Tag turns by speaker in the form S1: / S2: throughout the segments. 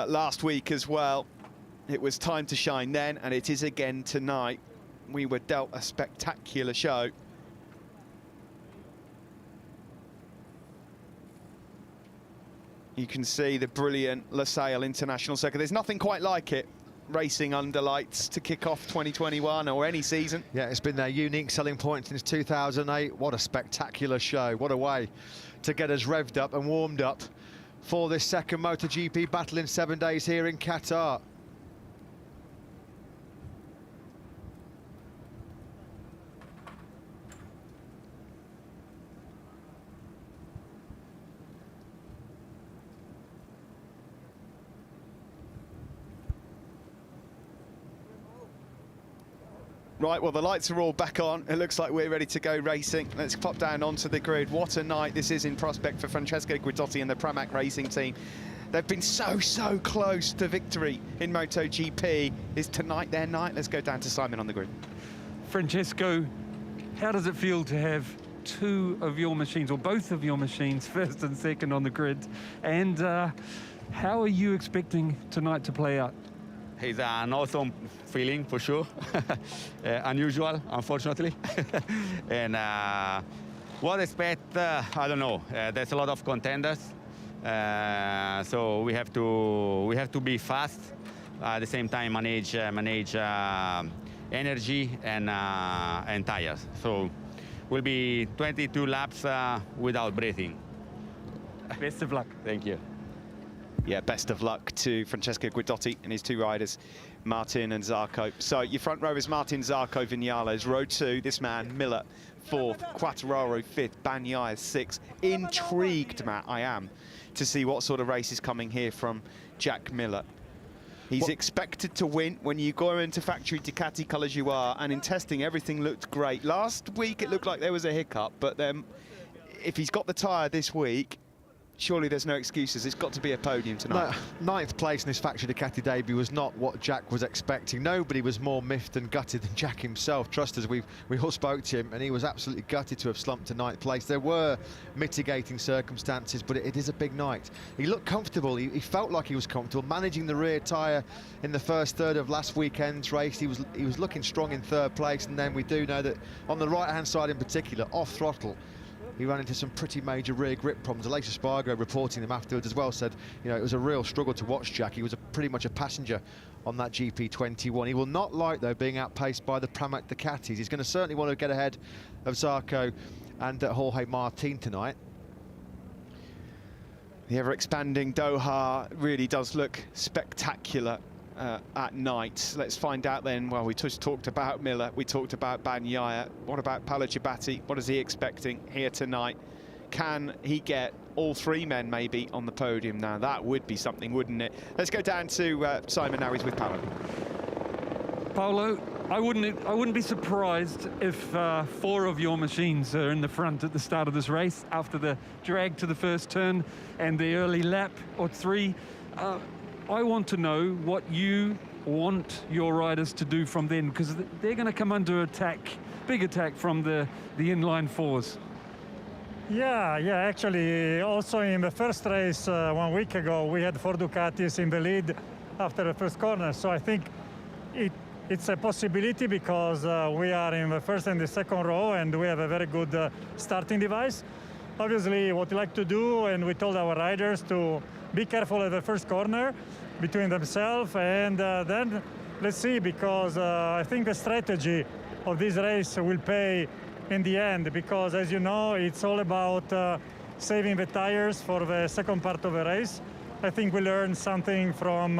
S1: last week as well. It was time to shine then, and it is again tonight. We were dealt a spectacular show. You can see the brilliant Losail International Circuit. There's nothing quite like it, racing under lights to kick off 2021 or any season.
S2: Yeah, it's been their unique selling point since 2008. What a spectacular show. What a way to get us revved up and warmed up for this second MotoGP battle in 7 days here in Qatar.
S1: Right, well, the lights are all back on. It looks like we're ready to go racing. Let's pop down onto the grid. What a night this is in prospect for Francesco Guidotti and the Pramac racing team. They've been so close to victory in MotoGP. Is tonight their night? Let's go down to Simon on the grid.
S3: Francesco, how does it feel to have two of your machines, or both of your machines, first and second on the grid? And how are you expecting tonight to play out?
S4: It's an awesome feeling, for sure. Unusual, unfortunately. And what expect, I don't know. There's a lot of contenders. So we have to be fast. At the same time, manage energy and tires. So we'll be 22 laps without breathing.
S3: Best of luck.
S4: Thank you.
S1: Yeah, best of luck to Francesco Guidotti and his two riders, Martin and Zarco. So your front row is Martin, Zarco, Vinales. Row 2, this man, Miller, 4th, Quartararo 5th, Bagnaia 6th. Intrigued, Matt, I am, to see what sort of race is coming here from Jack Miller. He's expected to win when you go into factory Ducati colours you are, and in testing everything looked great. Last week it looked like there was a hiccup, but then if he's got the tyre this week, surely there's no excuses. It's got to be a podium tonight.
S2: No, 9th place in his factory Ducati debut was not what Jack was expecting. Nobody was more miffed and gutted than Jack himself. Trust us, we all spoke to him, and he was absolutely gutted to have slumped to 9th place. There were mitigating circumstances, but it is a big night. He looked comfortable. He felt like he was comfortable, managing the rear tyre in the first third of last weekend's race. He was looking strong in 3rd place, and then we do know that on the right-hand side in particular, off throttle, he ran into some pretty major rear grip problems. Aleix Espargaro, reporting them afterwards as well, said, you know, it was a real struggle to watch Jack. He was pretty much a passenger on that GP21. He will not like, though, being outpaced by the Pramac Ducatis. He's going to certainly want to get ahead of Zarco and Jorge Martin tonight.
S1: The ever-expanding Doha really does look spectacular at night. Let's find out then. Well, we just talked about Miller, we talked about Bagnaia. What about Paolo Ciabatti? What is he expecting here tonight? Can he get all three men maybe on the podium now? That would be something, wouldn't it? Let's go down to Simon now. He's with Paolo.
S3: Paolo, I wouldn't be surprised if 4 of your machines are in the front at the start of this race after the drag to the first turn and the early lap, or 3. I want to know what you want your riders to do from then, because they're going to come under attack, big attack from the inline 4s.
S5: Yeah, actually, also in the first race 1 week ago, we had 4 Ducatis in the lead after the first corner. So I think it's a possibility, because we are in the first and the second row, and we have a very good starting device. Obviously, what we like to do, and we told our riders to be careful at the first corner between themselves, and then let's see, because I think the strategy of this race will pay in the end, because as you know, it's all about saving the tires for the second part of the race. I think we learned something from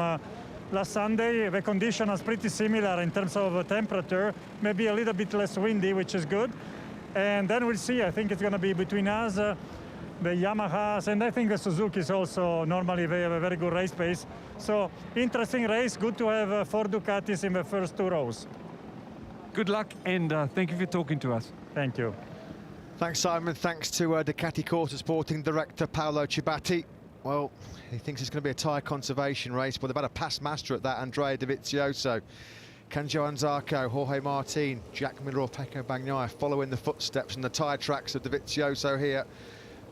S5: last Sunday. The condition is pretty similar in terms of temperature, maybe a little bit less windy, which is good. And then we'll see. I think it's going to be between us, the Yamahas, and I think the Suzuki is also, normally they have a very good race pace. So interesting race, good to have 4 Ducatis in the first 2 rows.
S3: Good luck, and thank you for talking to us.
S5: Thank you.
S2: Thanks, Simon. Thanks to Ducati Corsa Sporting Director Paolo Ciabatti. Well, he thinks it's going to be a tyre conservation race, but they've had a past master at that, Andrea Dovizioso. Can Johan Zarco, Jorge Martin, Jack Miller or Pecco Bagnaia follow in the footsteps and the tyre tracks of Dovizioso here?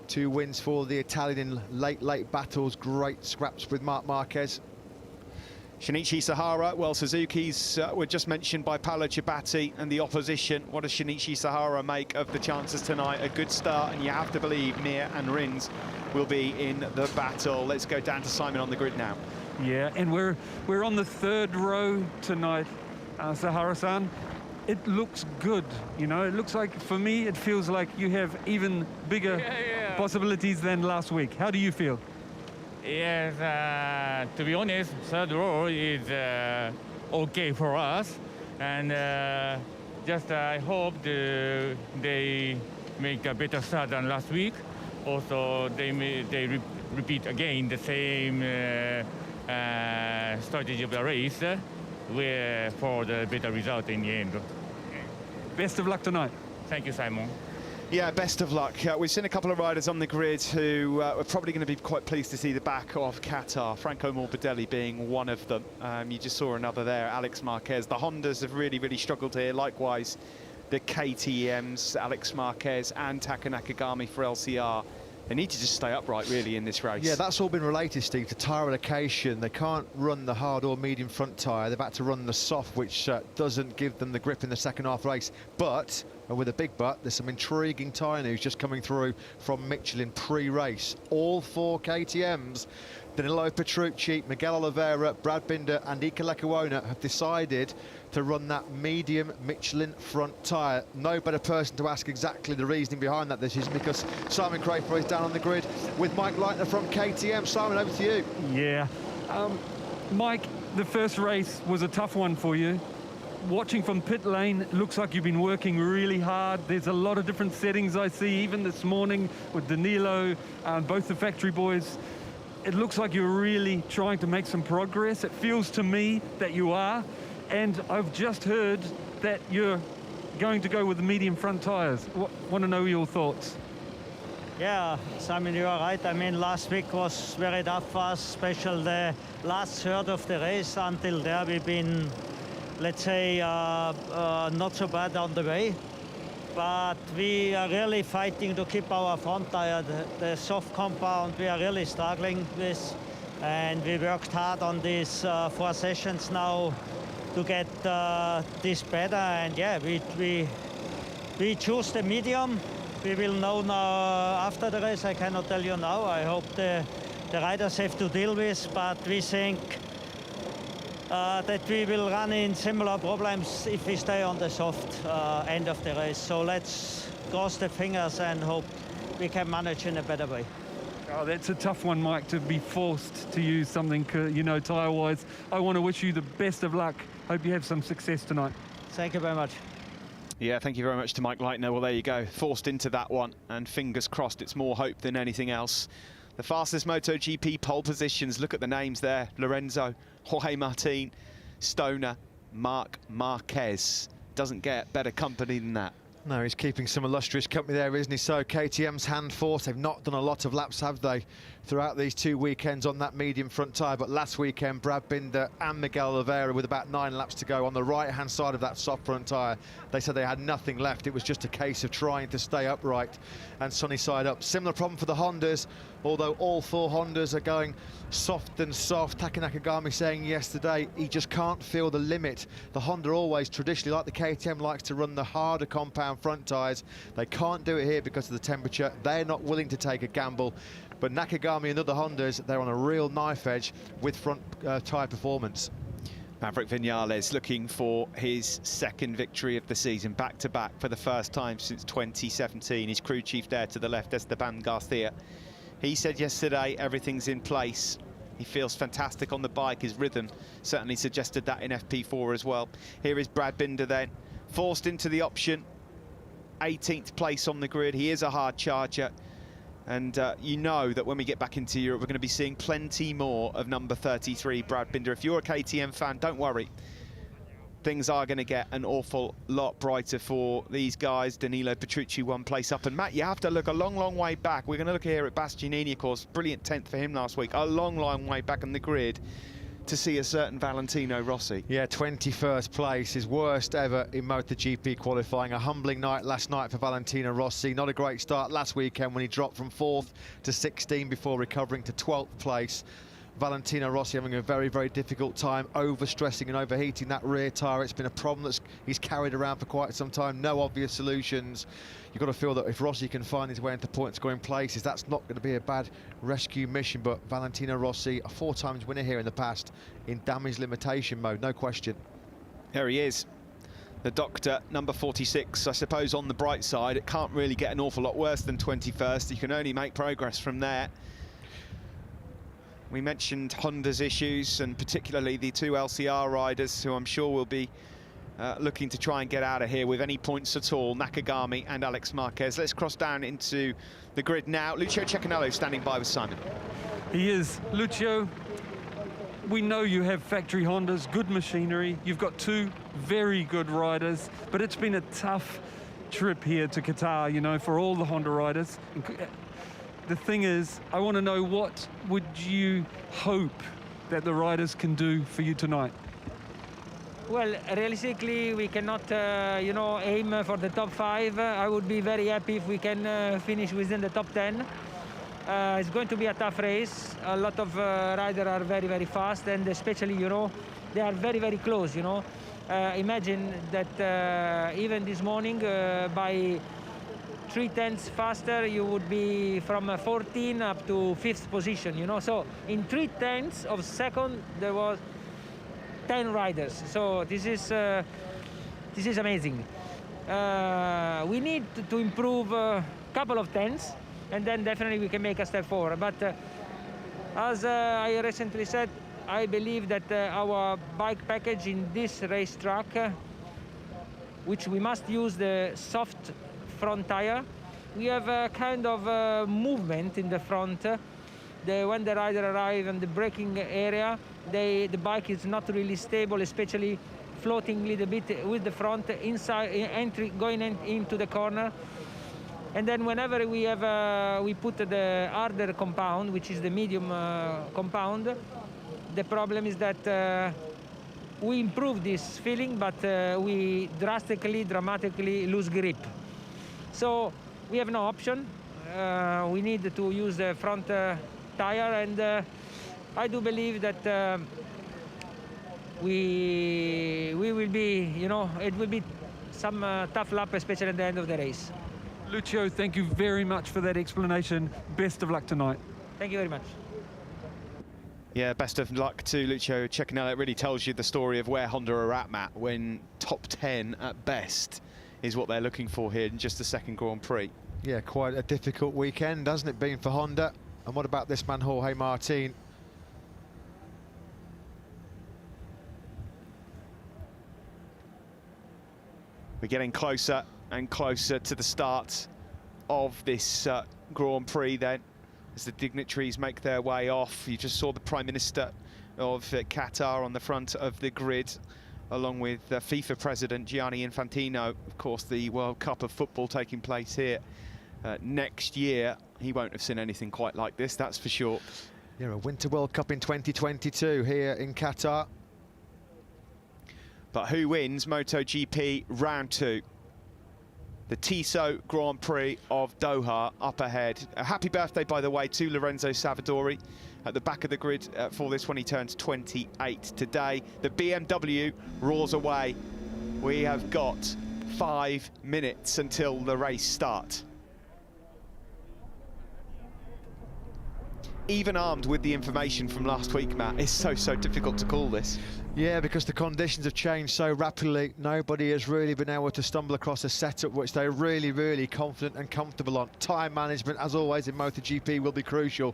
S2: 2 wins for the Italian in late battles. Great scraps with Marc Marquez
S1: Shinichi Sahara, well, Suzuki's were just mentioned by Paolo Ciabatti and the opposition. What does Shinichi Sahara make of the chances tonight? A good start, and you have to believe Mir and Rins will be in the battle. Let's go down to Simon on the grid now.
S3: Yeah, and we're on the 3rd row tonight, Sahara-san. It looks good, you know. It looks like, for me, it feels like you have even bigger possibilities than last week. How do you feel?
S6: Yes, to be honest, 3rd row is okay for us, and just I hope they make a better start than last week. Also, they repeat again the same strategy of the race for the better result in the end.
S3: Best of luck tonight.
S6: Thank you, Simon.
S1: Yeah, best of luck. We've seen a couple of riders on the grid who are probably going to be quite pleased to see the back of Qatar, Franco Morbidelli being one of them. You just saw another there, Alex Marquez. The Hondas have really, really struggled here. Likewise, the KTMs, Alex Marquez and Taka Nakagami for LCR. They need to just stay upright, really, in this race.
S2: Yeah, that's all been related, Steve, to tyre allocation. They can't run the hard or medium front tyre. They've had to run the soft, which doesn't give them the grip in the second half race. But, and with a big but, there's some intriguing tyre news just coming through from Michelin pre-race. All 4 KTMs, Danilo Petrucci, Miguel Oliveira, Brad Binder and Iker Lecuona have decided to run that medium Michelin front tyre. No better person to ask exactly the reasoning behind that decision, because Simon Crafer is down on the grid with Mike Leitner from KTM. Simon, over to you.
S3: Yeah. Mike, the first race was a tough one for you. Watching from pit lane, it looks like you've been working really hard. There's a lot of different settings I see, even this morning with Danilo and both the factory boys. It looks like you're really trying to make some progress. It feels to me that you are. And I've just heard that you're going to go with the medium front tyres. Want to know your thoughts?
S7: Yeah, Simon, you are right. I mean, last week was very tough for us, especially the last third of the race. Until there, we've been, let's say, not so bad on the way. But we are really fighting to keep our front tire, the soft compound, we are really struggling with. And we worked hard on these 4 sessions now to get this better. And yeah, we choose the medium. We will know now after the race. I cannot tell you now. I hope the riders have to deal with, but we think that we will run in similar problems if we stay on the soft end of the race. So let's cross the fingers and hope we can manage in a better way.
S3: Oh, that's a tough one, Mike, to be forced to use something, you know, tyre-wise. I want to wish you the best of luck. Hope you have some success tonight.
S7: Thank you very much.
S1: Yeah, thank you very much to Mike Leitner. Well, there you go, forced into that one, and fingers crossed it's more hope than anything else. The fastest MotoGP pole positions, look at the names there. Lorenzo, Jorge Martin, Stoner, Marc Marquez. Doesn't get better company than that.
S2: No, he's keeping some illustrious company there, isn't he? So KTM's hand force, they've not done a lot of laps, have they, throughout these 2 weekends on that medium front tyre. But last weekend, Brad Binder and Miguel Oliveira, with about 9 laps to go on the right-hand side of that soft front tyre, they said they had nothing left. It was just a case of trying to stay upright and sunny side up. Similar problem for the Hondas, although all 4 Hondas are going soft and soft. Taka Nakagami saying yesterday he just can't feel the limit. The Honda always, traditionally, like the KTM, likes to run the harder compound front tyres. They can't do it here because of the temperature. They're not willing to take a gamble. But Nakagami and other Hondas, they're on a real knife edge with front tyre performance.
S1: Maverick Vinales looking for his 2nd victory of the season, back-to-back for the first time since 2017. His crew chief there to the left, Esteban Garcia. He said yesterday everything's in place. He feels fantastic on the bike. His rhythm certainly suggested that in FP4 as well. Here is Brad Binder then, forced into the option. 18th place on the grid. He is a hard charger. And you know that when we get back into Europe, we're going to be seeing plenty more of number 33, Brad Binder. If you're a KTM fan, don't worry. Things are going to get an awful lot brighter for these guys. Danilo Petrucci 1 place up. And Matt, you have to look a long, long way back. We're going to look here at Bastianini, of course. Brilliant 10th for him last week. A long, long way back on the grid to see a certain Valentino Rossi.
S2: Yeah, 21st place, his worst ever in MotoGP qualifying. A humbling night last night for Valentino Rossi. Not a great start last weekend when he dropped from 4th to 16 before recovering to 12th place Valentino Rossi having a very, very difficult time overstressing and overheating that rear tyre. It's been a problem that he's carried around for quite some time. No obvious solutions. You've got to feel that if Rossi can find his way into point scoring places, that's not going to be a bad rescue mission. But Valentino Rossi, a 4 times winner here in the past in damage limitation mode, no question.
S1: There he is, the doctor, number 46. I suppose on the bright side, it can't really get an awful lot worse than 21st. You can only make progress from there. We mentioned Honda's issues, and particularly the 2 LCR riders, who I'm sure will be looking to try and get out of here with any points at all. Nakagami and Alex Marquez. Let's cross down into the grid now. Lucio Cecchinello standing by with Simon.
S3: He is. Lucio, we know you have factory Hondas, good machinery. You've got 2 very good riders, but it's been a tough trip here to Qatar, you know, for all the Honda riders. The thing is, I want to know, what would you hope that the riders can do for you tonight?
S8: Well, realistically, we cannot, you know, aim for the top 5. I would be very happy if we can finish within the top 10. It's going to be a tough race. A lot of riders are very, very fast, and especially, you know, they are very, very close, you know. Imagine that even this morning, by 3/10 faster, you would be from 14 up to 5th position, you know. So in 3/10 of a second, there was 10 riders. So this is amazing. We need to improve a couple of tenths, and then definitely we can make a step forward. But as I recently said, I believe that our bike package in this racetrack, which we must use the soft front tire, we have a kind of movement in the front. When the rider arrives in the braking area, the bike is not really stable, especially floating a little bit with the front inside going into the corner. And then whenever we put the harder compound, which is the medium compound, the problem is that we improve this feeling, but we dramatically lose grip. So we have no option. We need to use the front tire, and I do believe that we will be, you know, it will be some tough lap, especially at the end of the race.
S3: Lucio, thank you very much for that explanation. Best of luck tonight.
S8: Thank you very much.
S1: Yeah, best of luck to Lucio Cecchinello. It really tells you the story of where Honda are at, Matt, when top 10 at best is what they're looking for here in just the second Grand Prix.
S2: Yeah, quite a difficult weekend, hasn't it been for Honda? And what about this man, Jorge Martin?
S1: We're getting closer and closer to the start of this Grand Prix then, as the dignitaries make their way off. You just saw the Prime Minister of Qatar on the front of the grid, along with FIFA President Gianni Infantino. Of course, the World Cup of football taking place here next year. He won't have seen anything quite like this, that's for sure.
S2: Yeah, a Winter World Cup in 2022 here in Qatar.
S1: But who wins MotoGP Round 2? The Tissot Grand Prix of Doha up ahead. A happy birthday, by the way, to Lorenzo Savadori at the back of the grid for this when he turns 28 today. The BMW roars away. We have got 5 minutes until the race starts. Even armed with the information from last week, Matt, it's so difficult to call this.
S2: Yeah, because the conditions have changed so rapidly. Nobody has really been able to stumble across a setup which they're really confident and comfortable on. Tyre management, as always in MotoGP, will be crucial.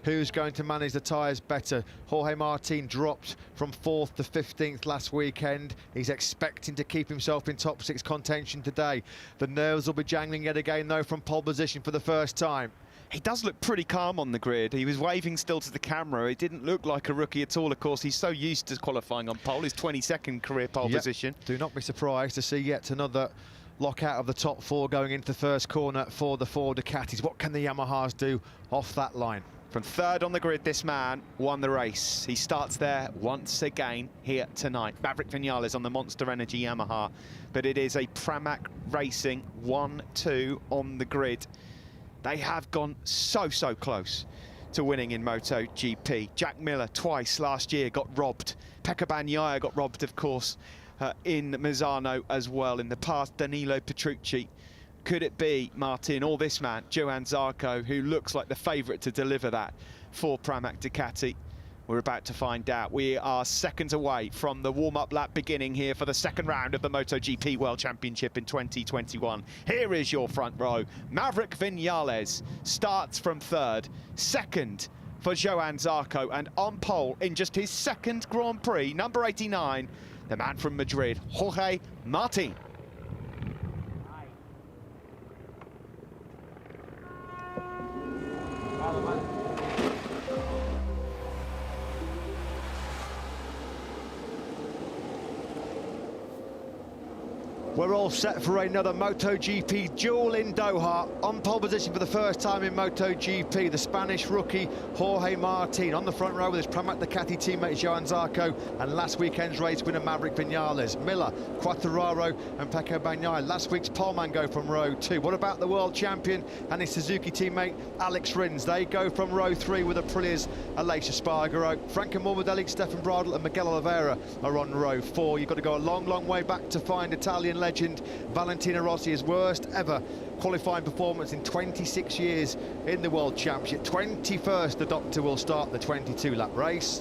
S2: Who's going to manage the tyres better? Jorge Martin dropped from 4th to 15th last weekend. He's expecting to keep himself in top 6 contention today. The nerves will be jangling yet again, though, from pole position for the first time.
S1: He does look pretty calm on the grid. He was waving still to the camera. It didn't look like a rookie at all. Of course, he's so used to qualifying on pole. His 22nd career pole position.
S2: Do not be surprised to see yet another lockout of the top 4 going into the first corner for the 4 Ducatis. What can the Yamahas do off that line?
S1: From 3rd on the grid, this man won the race. He starts there once again here tonight. Maverick Vinales on the Monster Energy Yamaha. But it is a Pramac Racing 1-2 on the grid. They have gone so close to winning in MotoGP. Jack Miller twice last year got robbed. Pecco Bagnaia got robbed, of course, in Misano as well. In the past, Danilo Petrucci. Could it be Martin or this man, Johann Zarco, who looks like the favourite to deliver that for Pramac Ducati? We're about to find out. We are seconds away from the warm-up lap beginning here for the second round of the MotoGP World Championship in 2021. Here is your front row. Maverick Viñales starts from third. Second for Johann Zarco, and on pole in just his second Grand Prix, number 89, the man from Madrid, Jorge Martin.
S2: We're all set for another MotoGP duel in Doha. On pole position for the first time in MotoGP, the Spanish rookie Jorge Martin. On the front row with his Pramac Ducati teammate Johann Zarco, and last weekend's race winner Maverick Viñales. Miller, Quartararo and Pecco Bagnaia. Last week's poleman go from row 2. What about the world champion and his Suzuki teammate Alex Rins? They go from row 3 with Aprilia's Aleix Espargaro. Franco Morbidelli, Stefan Bradl and Miguel Oliveira are on row 4. You've got to go a long, long way back to find Italian legend Valentino Rossi's worst ever qualifying performance in 26 years in the World Championship. 21st, the doctor will start the 22-lap race.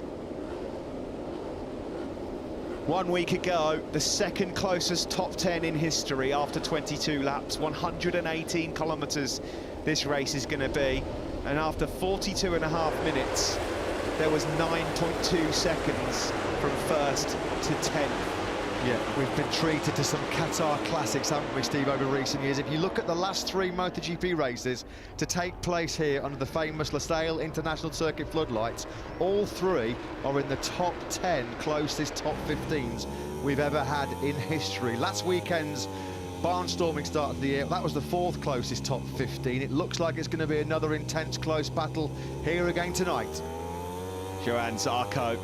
S1: 1 week ago, the second closest top 10 in history after 22 laps, 118 kilometres this race is going to be. And after 42.5 minutes, there was 9.2 seconds from first to 10th.
S2: Yeah, we've been treated to some Qatar classics, haven't we, Steve, over recent years? If you look at the last 3 MotoGP races to take place here under the famous Losail International Circuit floodlights, all 3 are in the top 10 closest top 15s we've ever had in history. Last weekend's barnstorming start of the year, that was the 4th closest top 15. It looks like it's going to be another intense, close battle here again tonight.
S1: Johann Zarco,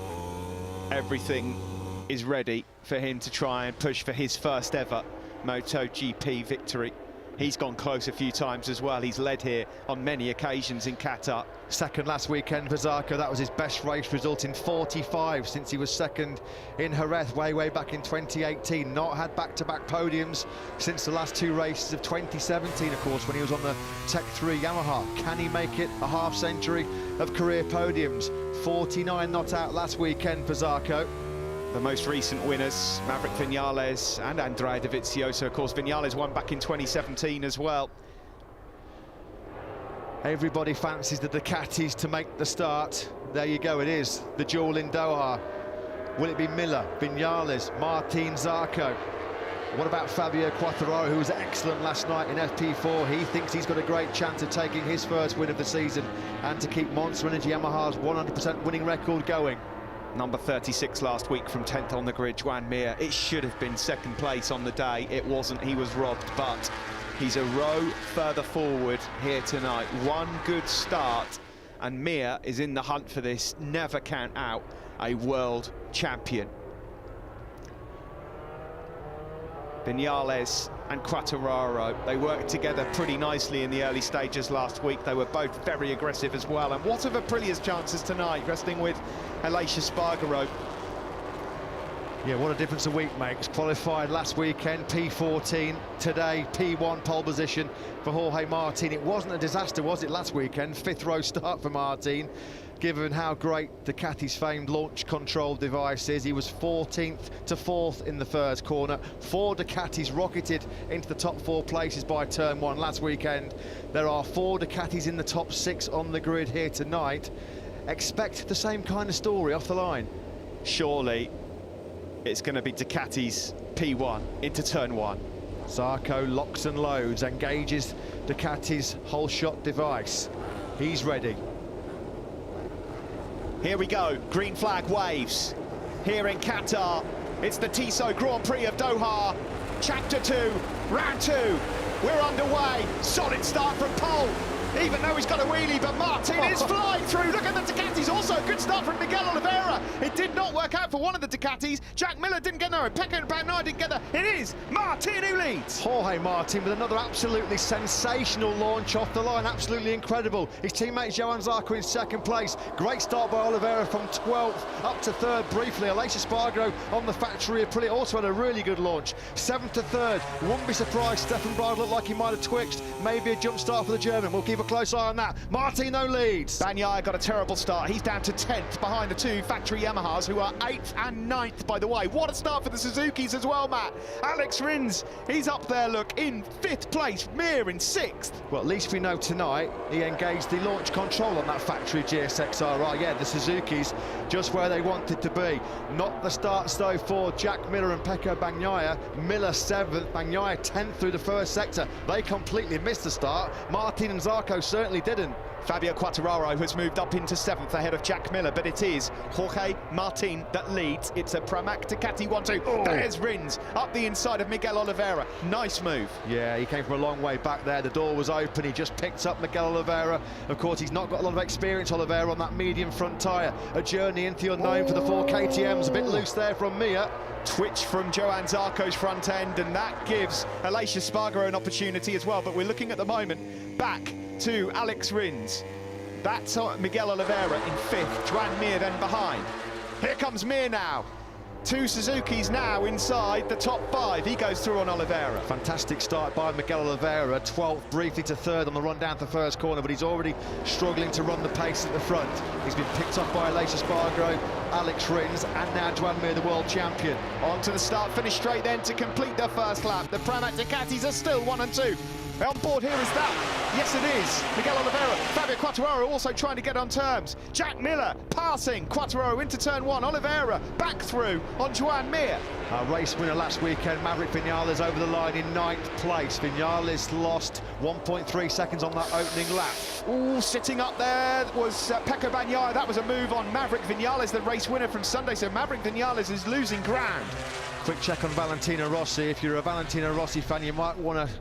S1: everything is ready for him to try and push for his first ever MotoGP victory. He's gone close a few times as well. He's led here on many occasions in Qatar.
S2: Second last weekend for Zarco. That was his best race result in 45 since he was second in Jerez way back in 2018. Not had back-to-back podiums since the last 2 races of 2017, of course, when he was on the Tech 3 Yamaha. Can he make it a half century of career podiums? 49 not out last weekend for Zarco.
S1: The most recent winners, Maverick Viñales and Andrea Dovizioso. Of course, Viñales won back in 2017 as well.
S2: Everybody fancies the Ducatis to make the start. There you go, it is the duel in Doha. Will it be Miller, Viñales, Martin, Zarco? What about Fabio Quartararo, who was excellent last night in FP4? He thinks he's got a great chance of taking his first win of the season and to keep Monster Energy Yamaha's 100% winning record going.
S1: Number 36 last week from 10th on the grid, Joan Mir. It should have been second place on the day. It wasn't. He was robbed, but he's a row further forward here tonight. One good start, and Mir is in the hunt for this. Never count out a world champion. Viñales and Quartararo, they worked together pretty nicely in the early stages last week. They were both very aggressive as well. And what of Aprilia's chances tonight, resting with Aleix Espargaro?
S2: Yeah, what a difference a week makes. Qualified last weekend, P14. Today, P1 pole position for Jorge Martin. It wasn't a disaster, was it, last weekend? 5th row start for Martin. Given how great Ducati's famed launch control device is, he was 14th to 4th in the first corner. 4 Ducatis rocketed into the top 4 places by turn 1 last weekend. There are 4 Ducatis in the top 6 on the grid here tonight. Expect the same kind of story off the line.
S1: Surely it's going to be Ducati's P1 into turn 1.
S2: Zarco locks and loads, engages Ducati's whole shot device. He's ready.
S1: Here we go, green flag waves. Here in Qatar, it's the Tissot Grand Prix of Doha. Chapter 2, round 2. We're underway, solid start from pole. Even though he's got a wheelie, but Martin is flying through. Look at the Ducatis, also a good start from Miguel Oliveira. It did not work work out for one of the Ducatis. Jack Miller didn't get there. Pecco Bagnaia didn't get there. It is Martin who leads.
S2: Jorge Martin with another absolutely sensational launch off the line, absolutely incredible. His teammate Johan Zarco in second place. Great start by Oliveira from 12th up to 3rd briefly. Aleix Espargaro on the factory Aprilia also had a really good launch. 7th to 3rd. Wouldn't be surprised. Stefan Bradl looked like he might have twitched. Maybe a jump start for the German. We'll keep a close eye on that. Martino leads.
S1: Bagnaia got a terrible start. He's down to 10th behind the two factory Yamahas, who are 8th and 9th, by the way. What a start for the Suzukis as well, Matt. Alex Rins, he's up there, look, in 5th place. Mir in 6th.
S2: Well, at least we know tonight he engaged the launch control on that factory GSX-RR. Yeah, the Suzuki's just where they wanted to be. Not the starts, though, for Jack Miller and Pecco Bagnaia. Miller 7th, Bagnaia 10th through the first sector. They completely missed the start. Martin and Zarco certainly didn't.
S1: Fabio Quartararo has moved up into 7th ahead of Jack Miller, but it is Jorge Martin that leads. It's a Pramac Ducati 1-2. Oh. There's Rins up the inside of Miguel Oliveira. Nice move.
S2: Yeah, he came from a long way back there. The door was open. He just picked up Miguel Oliveira. Of course, he's not got a lot of experience, Oliveira, on that medium front tyre. A journey into the unknown for the 4 KTMs. A bit loose there from Mir.
S1: Twitch from Johan Zarco's front end, and that gives Aleix Espargaro an opportunity as well. But we're looking at the moment back to Alex Rins. That's Miguel Oliveira in 5th, Joan Mir then behind. Here comes Mir now. 2 Suzukis now inside the top 5. He goes through on Oliveira.
S2: Fantastic start by Miguel Oliveira, 12th briefly to 3rd on the run down to the first corner, but he's already struggling to run the pace at the front. He's been picked up by Aleix Espargaro, Alex Rins, and now Joan Mir, the world champion.
S1: On to the start, finish straight then to complete their first lap. The Pramac Ducatis are still 1 and 2. On board here is that. Yes, it is. Miguel Oliveira. Fabio Quartararo also trying to get on terms. Jack Miller passing Quartararo into turn 1. Oliveira back through on Joan Mir.
S2: Our race winner last weekend, Maverick Vinales, over the line in 9th place. Vinales lost 1.3 seconds on that opening lap.
S1: Ooh, sitting up there was Pecco Bagnaia. That was a move on Maverick Vinales, the race winner from Sunday. So Maverick Vinales is losing ground.
S2: Quick check on Valentino Rossi. If you're a Valentino Rossi fan, you might want to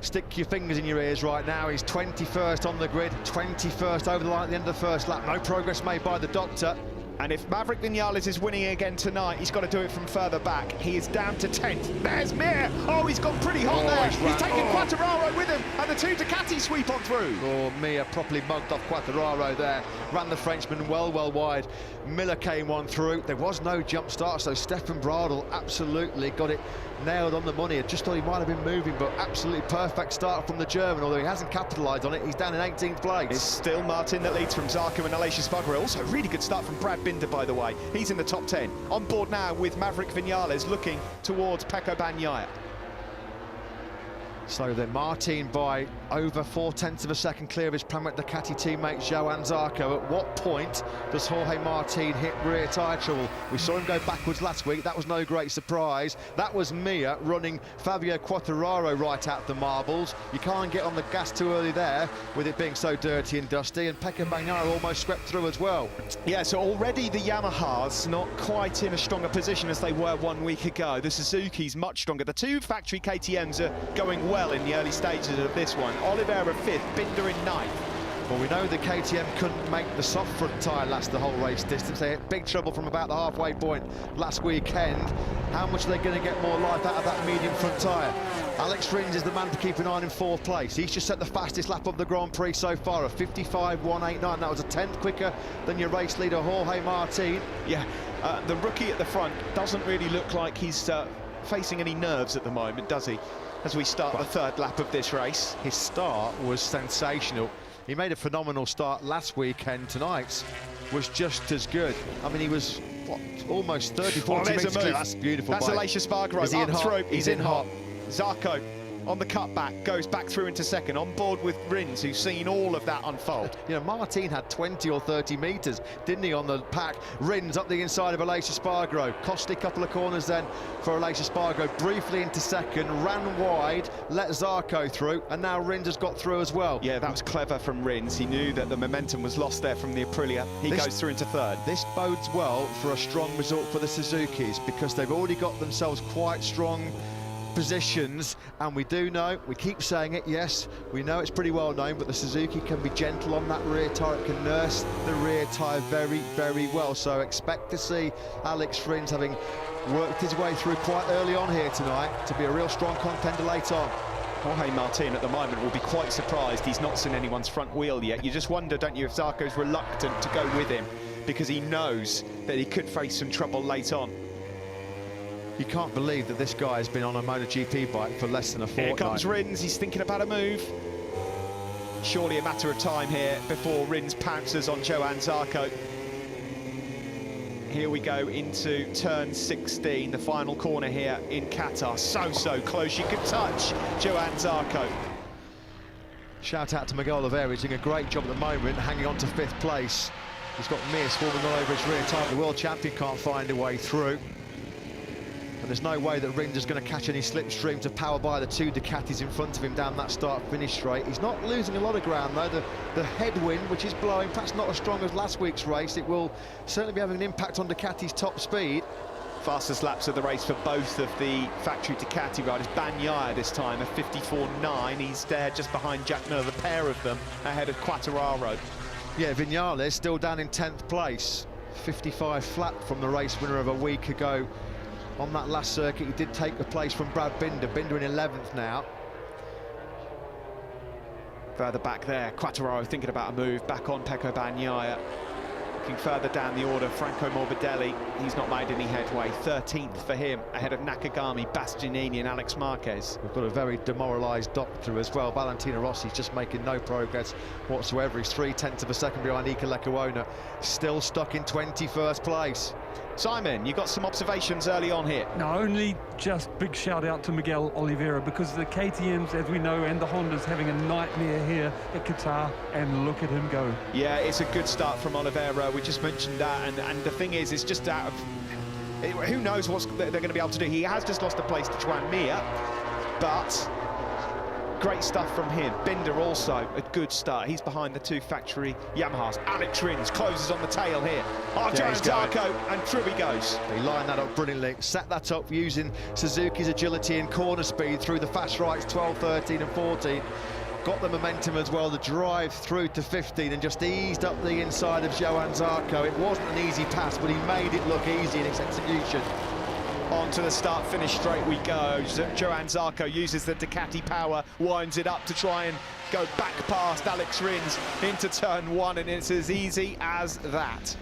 S2: stick your fingers in your ears right now. He's 21st on the grid, 21st over the line at the end of the first lap. No progress made by the doctor.
S1: And if Maverick Vinales is winning again tonight, he's got to do it from further back. He is down to 10th. There's Mir. Oh, he's gone pretty hot there. He's taking Quartararo with him, and the 2 Ducati sweep on through.
S2: Oh, Mir properly mugged off Quartararo there. Ran the Frenchman well wide. Miller came on through. There was no jump start, so Stefan Bradl absolutely got it nailed on the money. I just thought he might have been moving, but absolutely perfect start from the German, although he hasn't capitalised on it. He's down in 18th place.
S1: It's still Martin that leads from Zarco and Aleix Espargaro. Also, really good start from Brad Binder, by the way. He's in the top 10. On board now with Maverick Vinales, looking towards Pecco Bagnaia.
S2: So then Martin by over 0.4 of a second clear of his Pramac Ducati teammate Johan Zarco. At what point does Jorge Martin hit rear tyre trouble? We saw him go backwards last week. That was no great surprise. That was Mir running Fabio Quartararo right out the marbles. You can't get on the gas too early there with it being so dirty and dusty, and Pecco Bagnaia almost swept through as well.
S1: Yeah, so already the Yamahas not quite in a stronger position as they were 1 week ago. The Suzuki's much stronger. The 2 factory KTMs are going well in the early stages of this one. Oliveira 5th, Binder in 9th.
S2: Well, we know the KTM couldn't make the soft front tyre last the whole race distance. They had big trouble from about the halfway point last weekend. How much are they going to get more life out of that medium front tyre? Alex Rins is the man to keep an eye on in 4th place. He's just set the fastest lap of the Grand Prix so far, a 55.189. That was a 10th quicker than your race leader, Jorge Martin.
S1: Yeah, the rookie at the front doesn't really look like he's facing any nerves at the moment, does he? As we start the 3rd lap of this race.
S2: His start was sensational. He made a phenomenal start last weekend. Tonight's was just as good. I mean, he was, what, almost 30-40 metres clear. That's beautiful.
S1: That's Aleix Espargaro.
S2: Is he in hot?
S1: He's in hot. Zarco on the cutback, goes back through into 2nd, on board with Rins, who's seen all of that unfold.
S2: You know, Martin had 20 or 30 metres, didn't he, on the pack? Rins up the inside of Aleix Espargaro. Costly couple of corners then for Aleix Espargaro. Briefly into 2nd, ran wide, let Zarco through, and now Rins has got through as well.
S1: Yeah, that was clever from Rins. He knew that the momentum was lost there from the Aprilia. He goes through into 3rd.
S2: This bodes well for a strong result for the Suzukis, because they've already got themselves quite strong positions, and we do know, we keep saying it, yes, we know it's pretty well known, but the Suzuki can be gentle on that rear tyre, it can nurse the rear tyre very, very well. So expect to see Alex Rins, having worked his way through quite early on here tonight, to be a real strong contender late on.
S1: Jorge Martin at the moment will be quite surprised he's not seen anyone's front wheel yet. You just wonder, don't you, if Zarco's reluctant to go with him because he knows that he could face some trouble late on.
S2: You can't believe that this guy has been on a MotoGP bike for less than a fortnight.
S1: Here comes Rins, he's thinking about a move. Surely a matter of time here before Rins pounces on Johann Zarco. Here we go into turn 16, the final corner here in Qatar. So close, you can touch Johann Zarco.
S2: Shout out to Miguel Oliveira, he's doing a great job at the moment, hanging on to 5th place. He's got Mir swarming all over his rear tyre. The world champion can't find a way through. And there's no way that Rins is going to catch any slipstream to power by the 2 Ducatis in front of him down that start-finish straight. He's not losing a lot of ground, though. The headwind, which is blowing, perhaps not as strong as last week's race, it will certainly be having an impact on Ducati's top speed.
S1: Fastest laps of the race for both of the factory Ducati riders. Bagnaia this time, a 54.9. He's there just behind Jack Miller, the pair of them, ahead of Quartararo.
S2: Yeah, Viñales still down in 10th place. 55 flat from the race winner of a week ago. On that last circuit, he did take the place from Brad Binder. Binder in 11th now.
S1: Further back there, Quartararo thinking about a move back on Pecco Bagnaia. Looking further down the order, Franco Morbidelli, he's not made any headway. 13th for him, ahead of Nakagami, Bastianini and Alex Marquez.
S2: We've got a very demoralised doctor as well. Valentino Rossi's just making no progress whatsoever. He's 0.3 of a second behind Iker Lecuona, still stuck in 21st place.
S1: Simon, you got some observations early on here.
S3: No, only just big shout out to Miguel Oliveira, because the KTMs, as we know, and the Hondas having a nightmare here at Qatar, and look at him go.
S1: Yeah, it's a good start from Oliveira. We just mentioned that, and the thing is, it's just out of... who knows what they're going to be able to do. He has just lost a place to Joan Mir, but great stuff from him. Binder also a good start. He's behind the 2 factory Yamahas. Alex Rins closes on the tail here. Johann Zarco, and through he goes.
S2: He lined that up brilliantly, set that up using Suzuki's agility and corner speed through the fast rights 12, 13 and 14. Got the momentum as well, the drive through to 15, and just eased up the inside of Johann Zarco. It wasn't an easy pass, but he made it look easy in its execution.
S1: On to the start-finish straight we go. Johann Zarco uses the Ducati power, winds it up to try and go back past Alex Rins into turn 1, and it's as easy as that.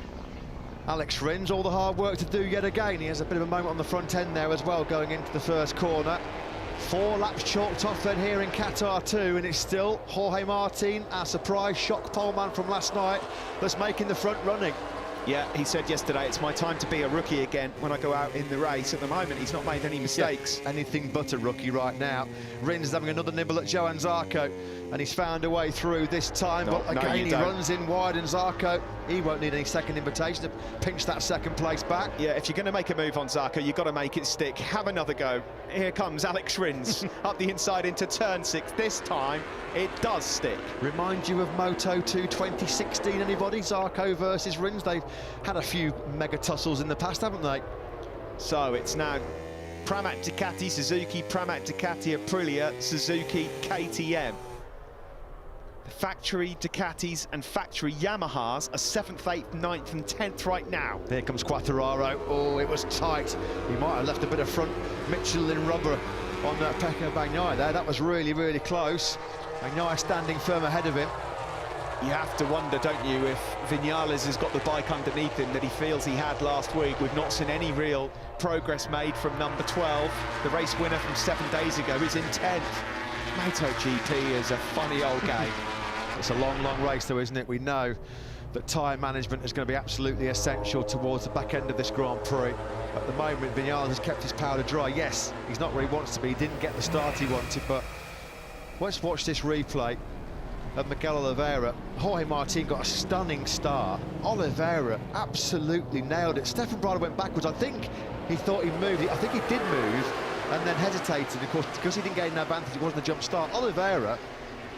S2: Alex Rins, all the hard work to do yet again. He has a bit of a moment on the front end there as well, going into the first corner. 4 laps chalked off then here in Qatar too, and it's still Jorge Martin, our surprise shock poleman from last night, that's making the front running.
S1: Yeah, he said yesterday, it's my time to be a rookie again when I go out in the race. At the moment, he's not made any mistakes.
S2: Yeah, anything but a rookie right now. Rins is having another nibble at Johann Zarco, and he's found a way through this time. But again, he runs in wide, and Zarco, he won't need any second invitation to pinch that second place back.
S1: Yeah, if you're going to make a move on Zarco, you've got to make it stick. Have another go. Here comes Alex Rins up the inside into turn 6. This time, it does stick.
S2: Remind you of Moto2 2016, anybody? Zarco versus Rins. They've had a few mega tussles in the past, haven't they?
S1: So it's now Pramac Ducati, Suzuki, Pramac Ducati, Aprilia, Suzuki, KTM. The factory Ducatis and factory Yamahas are 7th, 8th, 9th and 10th right now.
S2: Here comes Quartararo. Oh, it was tight. He might have left a bit of front Michelin rubber on Pecco Bagnaia there. That was really, really close. Bagnaia standing firm ahead of him.
S1: You have to wonder, don't you, if Viñales has got the bike underneath him that he feels he had last week. We've not seen any real progress made from number 12. The race winner from 7 days ago is in 10th. MotoGP is a funny old game.
S2: It's a long, long race though, isn't it? We know that tyre management is going to be absolutely essential towards the back end of this Grand Prix. At the moment, Viñales has kept his powder dry. Yes, he's not where he wants to be. He didn't get the start he wanted, but let's watch this replay of Miguel Oliveira. Jorge Martin got a stunning start. Oliveira absolutely nailed it. Stefan Bradl went backwards. I think he thought he moved. I think he did move and then hesitated. Of course, because he didn't get an advantage, it wasn't a jump start. Oliveira,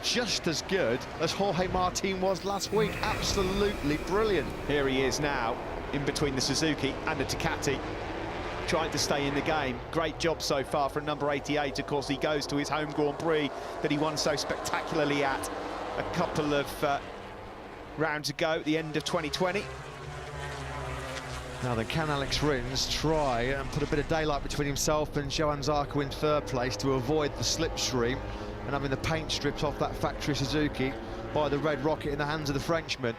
S2: just as good as Jorge Martin was last week. Absolutely brilliant.
S1: Here he is now, in between the Suzuki and the Ducati. trying to stay in the game. Great job so far from number 88. Of course, he goes to his home Grand Prix that he won so spectacularly at a couple of rounds ago at the end of 2020.
S2: Now then, can Alex Rins try and put a bit of daylight between himself and Johann Zarco in third place to avoid the slipstream and having the paint stripped off that factory Suzuki by the Red Rocket in the hands of the Frenchman?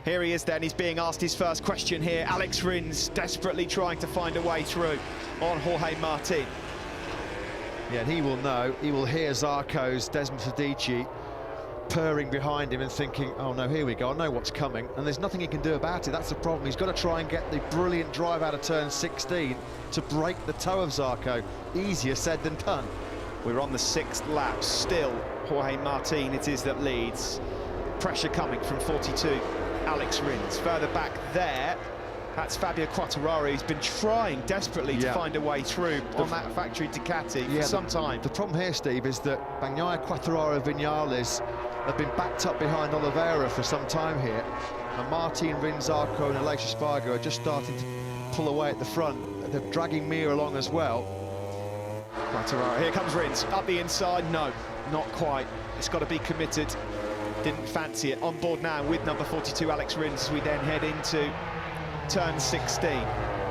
S1: Here he is then, he's being asked his first question here. Alex Rins desperately trying to find a way through on Jorge Martin.
S2: Yeah, and he will know, he will hear Zarco's Desmond Fedici purring behind him and thinking, oh no, here we go, I know what's coming, and there's nothing he can do about it. That's the problem. He's got to try and get the brilliant drive out of turn 16 to break the toe of Zarco. Easier said than done.
S1: We're on the 6th lap, still Jorge Martin it is that leads. Pressure coming from 42. Alex Rins. Further back there, that's Fabio Quartararo, who's been trying desperately to find a way through on that factory Ducati for some time.
S2: The problem here, Steve, is that Bagnaia, Quartararo, Vinales have been backed up behind Oliveira for some time here, and Martin, Rins, Zarco and Aleix Espargaro are just starting to pull away at the front. They're dragging Mir along as well.
S1: Quartararo, here comes Rins, up the inside, no, not quite. It's got to be committed. Didn't fancy it. On board now with number 42, Alex Rins, as we then head into turn 16.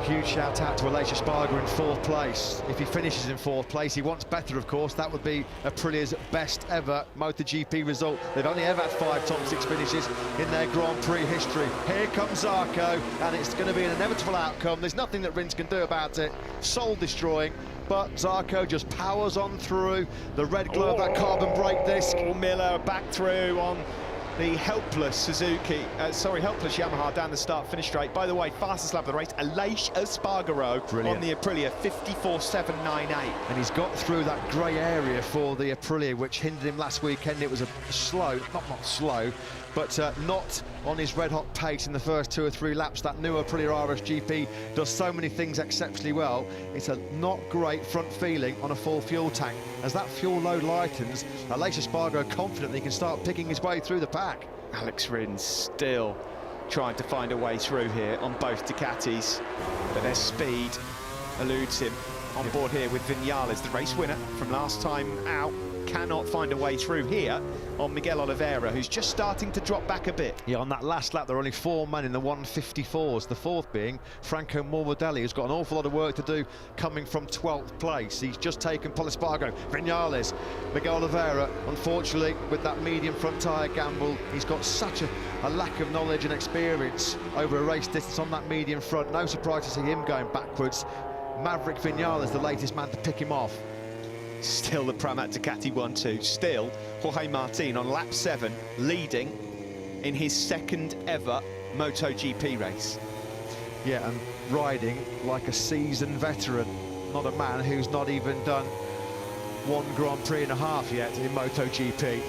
S2: Huge shout out to Aleix Espargaro in 4th place. If he finishes in 4th place, he wants better, of course. That would be Aprilia's best ever MotoGP result. They've only ever had 5 top 6 finishes in their Grand Prix history. Here comes Zarco, and it's going to be an inevitable outcome. There's nothing that Rins can do about it. Soul destroying, but Zarco just powers on through. The red glow of that carbon brake disc.
S1: Miller back through on the helpless Suzuki, helpless Yamaha down the start-finish straight. By the way, fastest lap of the race, Aleix Espargaro on the Aprilia, 54.798.
S2: And he's got through that grey area for the Aprilia, which hindered him last weekend. It was a slow, not slow, but not on his red-hot pace in the first 2 or 3 laps. That new Aprilia RSGP does so many things exceptionally well. It's a not great front feeling on a full fuel tank. As that fuel load lightens, Aleix Espargaro confident he can start picking his way through the pack.
S1: Alex Rins still trying to find a way through here on both Ducatis, but their speed eludes him. On board here with Vinales, the race winner from last time out, cannot find a way through here on Miguel Oliveira, who's just starting to drop back a bit.
S2: Yeah, on that last lap, there are only 4 men in the 154s, the 4th being Franco Morbidelli, who's got an awful lot of work to do coming from 12th place. He's just taken Pol Espargaro, Vinales, Miguel Oliveira. Unfortunately, with that medium front tyre gamble, he's got such a lack of knowledge and experience over a race distance on that medium front. No surprise to see him going backwards. Maverick Vinales, the latest man to pick him off.
S1: Still the Pramac Ducati 1-2. Still Jorge Martin on lap 7, leading in his 2nd ever MotoGP race.
S2: Yeah, and riding like a seasoned veteran, not a man who's not even done 1 Grand Prix and a half yet in MotoGP.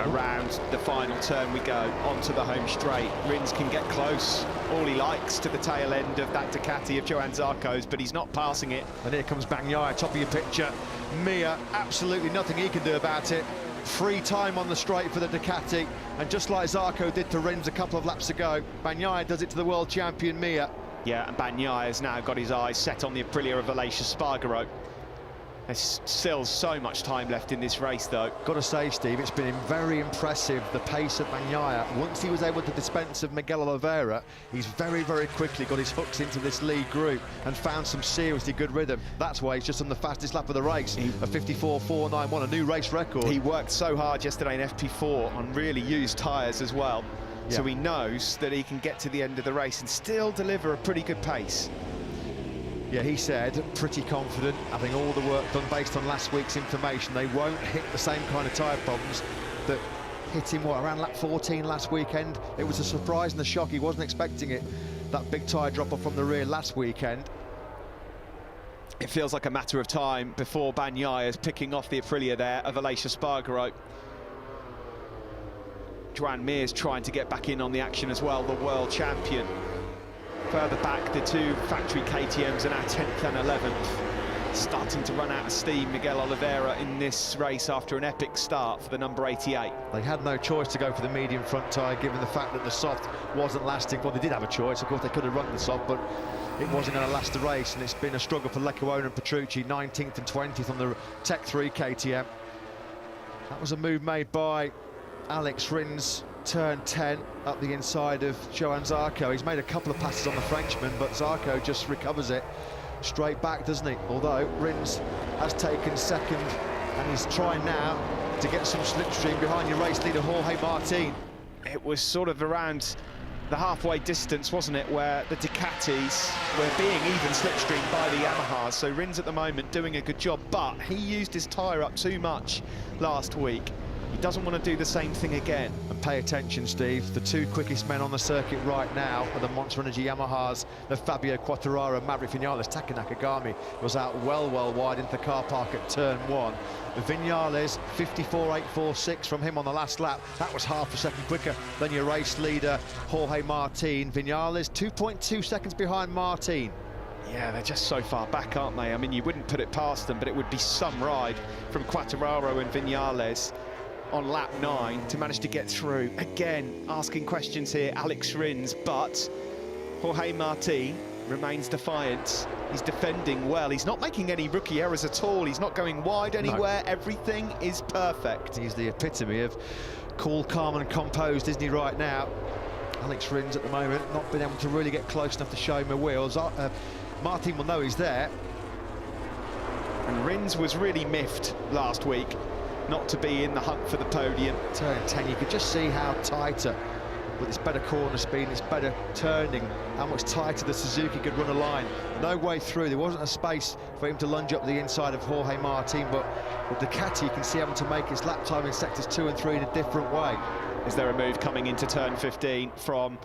S1: Around the final turn we go, onto the home straight. Rins can get close, all he likes, to the tail end of that Ducati of Johann Zarco's, but he's not passing it.
S2: And here comes Bagnaia, top of your picture. Mir, absolutely nothing he can do about it. Free time on the straight for the Ducati, and just like Zarco did to Rins a couple of laps ago, Bagnaia does it to the world champion Mir.
S1: Yeah, and Bagnaia has now got his eyes set on the Aprilia of Aleix Espargaro. There's still so much time left in this race, though.
S2: Got to say, Steve, it's been very impressive, the pace of Bagnaia. Once he was able to dispense of Miguel Oliveira, he's very, very quickly got his hooks into this lead group and found some seriously good rhythm. That's why he's just on the fastest lap of the race, a 54.491, a new race record.
S1: He worked so hard yesterday in FP4 on really used tyres as well. Yeah. So he knows that he can get to the end of the race and still deliver a pretty good pace.
S2: Yeah, he said, pretty confident, having all the work done based on last week's information. They won't hit the same kind of tyre problems that hit him, around lap 14 last weekend. It was a surprise and a shock. He wasn't expecting it, that big tyre drop-off from the rear last weekend.
S1: It feels like a matter of time before Bagnaia is picking off the Aprilia there of Aleix Espargaro. Joan Mir's trying to get back in on the action as well, the world champion. Further back, the 2 factory KTMs are now 10th and 11th. starting to run out of steam, Miguel Oliveira, in this race after an epic start for the number 88.
S2: They had no choice to go for the medium front tyre, given the fact that the soft wasn't lasting. Well, they did have a choice. Of course, they could have run the soft, but it wasn't going to last the race, and it's been a struggle for Lecuona and Petrucci, 19th and 20th on the Tech 3 KTM. That was a move made by Alex Rins, turn 10, up the inside of Johann Zarco. He's made a couple of passes on the Frenchman, but Zarco just recovers it straight back, doesn't he? Although Rins has taken second, and he's trying now to get some slipstream behind your race leader, Jorge Martin.
S1: It was sort of around the halfway distance, wasn't it, where the Ducatis were being even slipstreamed by the Yamahas. So Rins at the moment doing a good job, but he used his tyre up too much last week. He doesn't want to do the same thing again.
S2: And pay attention, Steve, the two quickest men on the circuit right now are the Monster Energy Yamahas, the Fabio Quartararo, Maverick Vinales. Taka Nakagami was out well wide into the car park at turn 1. Vinales, 54.846 from him on the last lap. That was half a second quicker than your race leader, Jorge Martin. Vinales, 2.2 seconds behind Martin.
S1: Yeah, they're just so far back, aren't they? I mean, you wouldn't put it past them, but it would be some ride from Quartararo and Vinales on lap 9 to manage to get through. Again, asking questions here, Alex Rins, but Jorge Martin remains defiant. He's defending well. He's not making any rookie errors at all. He's not going wide anywhere. No. Everything is perfect.
S2: He's the epitome of cool, calm and composed, isn't he, right now? Alex Rins at the moment not been able to really get close enough to show him the wheels. Martin will know he's there.
S1: And Rins was really miffed last week not to be in the hunt for the podium.
S2: Turn 10, you could just see how tighter, with its better corner speed, its better turning, how much tighter the Suzuki could run a line. No way through. There wasn't a space for him to lunge up the inside of Jorge Martin, but with Ducati, you can see having to make its lap time in sectors 2 and 3 in a different way.
S1: Is there a move coming into turn 15 from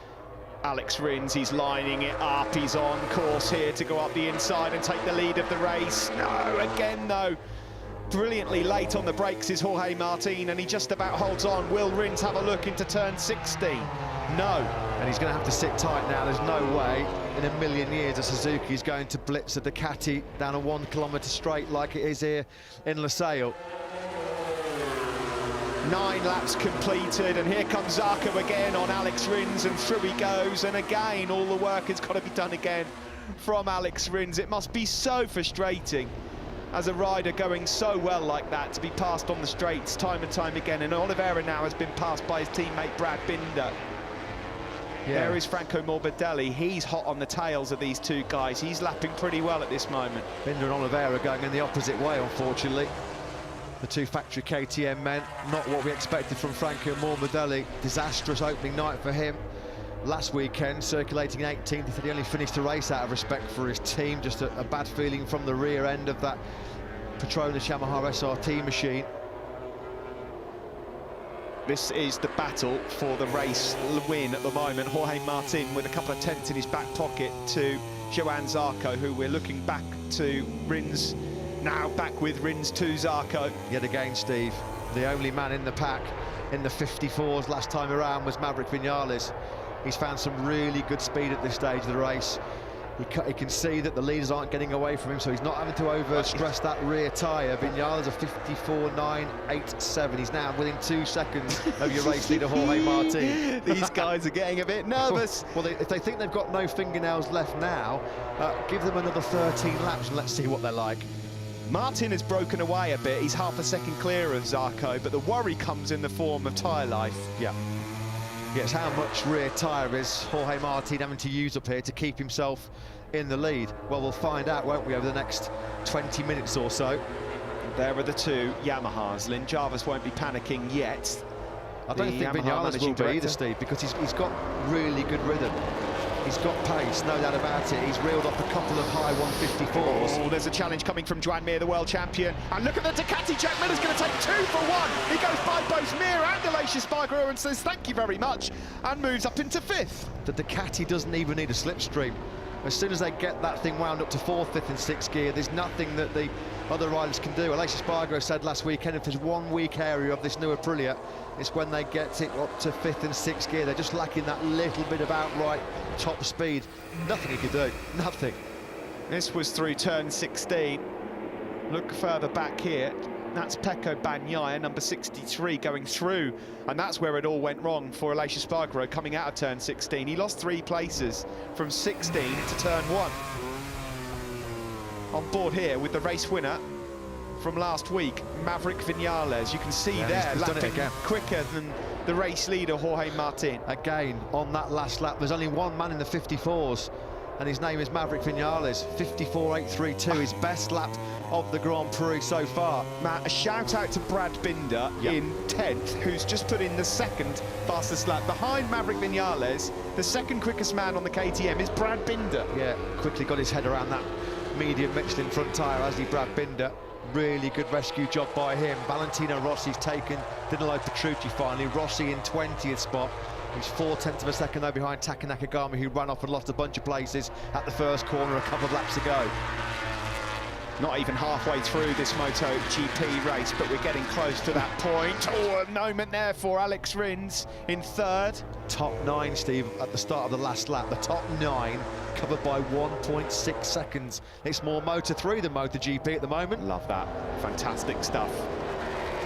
S1: Alex Rins? He's lining it up. He's on course here to go up the inside and take the lead of the race. No, again, though. Brilliantly late on the brakes is Jorge Martin, and he just about holds on. Will Rins have a look into turn 16? No.
S2: And he's going to have to sit tight now. There's no way in a million years a Suzuki is going to blitz a Ducati down a 1 kilometre straight like it is here in Losail.
S1: 9 laps completed, and here comes Zarco again on Alex Rins, and through he goes, and again all the work has got to be done again from Alex Rins. It must be so frustrating as a rider going so well like that to be passed on the straights time and time again, and Oliveira now has been passed by his teammate Brad Binder. Yeah. There is Franco Morbidelli. He's hot on the tails of these two guys. He's lapping pretty well at this moment.
S2: Binder and Oliveira going in the opposite way, unfortunately. The two factory KTM men, not what we expected from Franco Morbidelli. Disastrous opening night for him. Last weekend, circulating 18th, he said he only finished the race out of respect for his team. Just a bad feeling from the rear end of that Petronas Yamaha SRT machine.
S1: This is the battle for the race win at the moment. Jorge Martin with a couple of tenths in his back pocket to Johann Zarco, who we're looking back to Rins, now back with Rins to Zarco.
S2: Yet again, Steve, the only man in the pack in the 54s last time around was Maverick Vinales. He's found some really good speed at this stage of the race. He can see that the leaders aren't getting away from him, so he's not having to over-stress that rear tyre. Vinales a 54.987. He's now within 2 seconds of your race leader, Jorge Martin.
S1: These guys are getting a bit nervous.
S2: Well, if they think they've got no fingernails left now, give them another 13 laps and let's see what they're like.
S1: Martin has broken away a bit. He's half a second clear of Zarco, but the worry comes in the form of tyre life.
S2: Yeah. Yes, how much rear tyre is Jorge Martin having to use up here to keep himself in the lead? Well, we'll find out, won't we, over the next 20 minutes or so.
S1: There are the two Yamahas. Lynn Jarvis won't be panicking yet.
S2: I don't think Vinales will be either, Steve, because he's got really good rhythm. He's got pace, no doubt about it. He's reeled off a couple of high 154s.
S1: Oh, there's a challenge coming from Joan Mir, the world champion. And look at the Ducati. Jack Miller's going to take 2 for 1. He goes by both Mir and Aleix Espargaro and says thank you very much, and moves up into 5th.
S2: The Ducati doesn't even need a slipstream. As soon as they get that thing wound up to 4th, 5th and 6th gear, there's nothing that the other riders can do. Aleix Espargaro said last weekend, if there's one weak area of this new Aprilia, it's when they get it up to 5th and 6th gear. They're just lacking that little bit of outright top speed. Nothing he could do, nothing.
S1: This was through turn 16. Look further back here. That's Pecco Bagnaia, number 63, going through. And that's where it all went wrong for Aleix Espargaro coming out of turn 16. He lost 3 places from 16 to turn 1. On board here with the race winner from last week, Maverick Viñales. You can see there, lapping quicker than the race leader, Jorge Martin.
S2: Again, on that last lap, there's only one man in the 54s, and his name is Maverick Viñales. 54.832, his best lap of the Grand Prix so far.
S1: Matt, a shout out to Brad Binder in 10th, who's just put in the second fastest lap. Behind Maverick Viñales, the second quickest man on the KTM is Brad Binder.
S2: Yeah, quickly got his head around that medium Michelin front tyre, as he Brad Binder. Really good rescue job by him. Valentino Rossi's taken Danilo Petrucci finally. Rossi in 20th spot. He's 4/10 of a second though behind Taka Nakagami, who ran off and lost a bunch of places at the first corner a couple of laps ago.
S1: Not even halfway through this MotoGP race, but we're getting close to that point. Oh, a moment there for Alex Rins in 3rd.
S2: Top 9, Steve, at the start of the last lap. The top 9 covered by 1.6 seconds. It's more Moto3 than MotoGP at the moment.
S1: Love that. Fantastic stuff.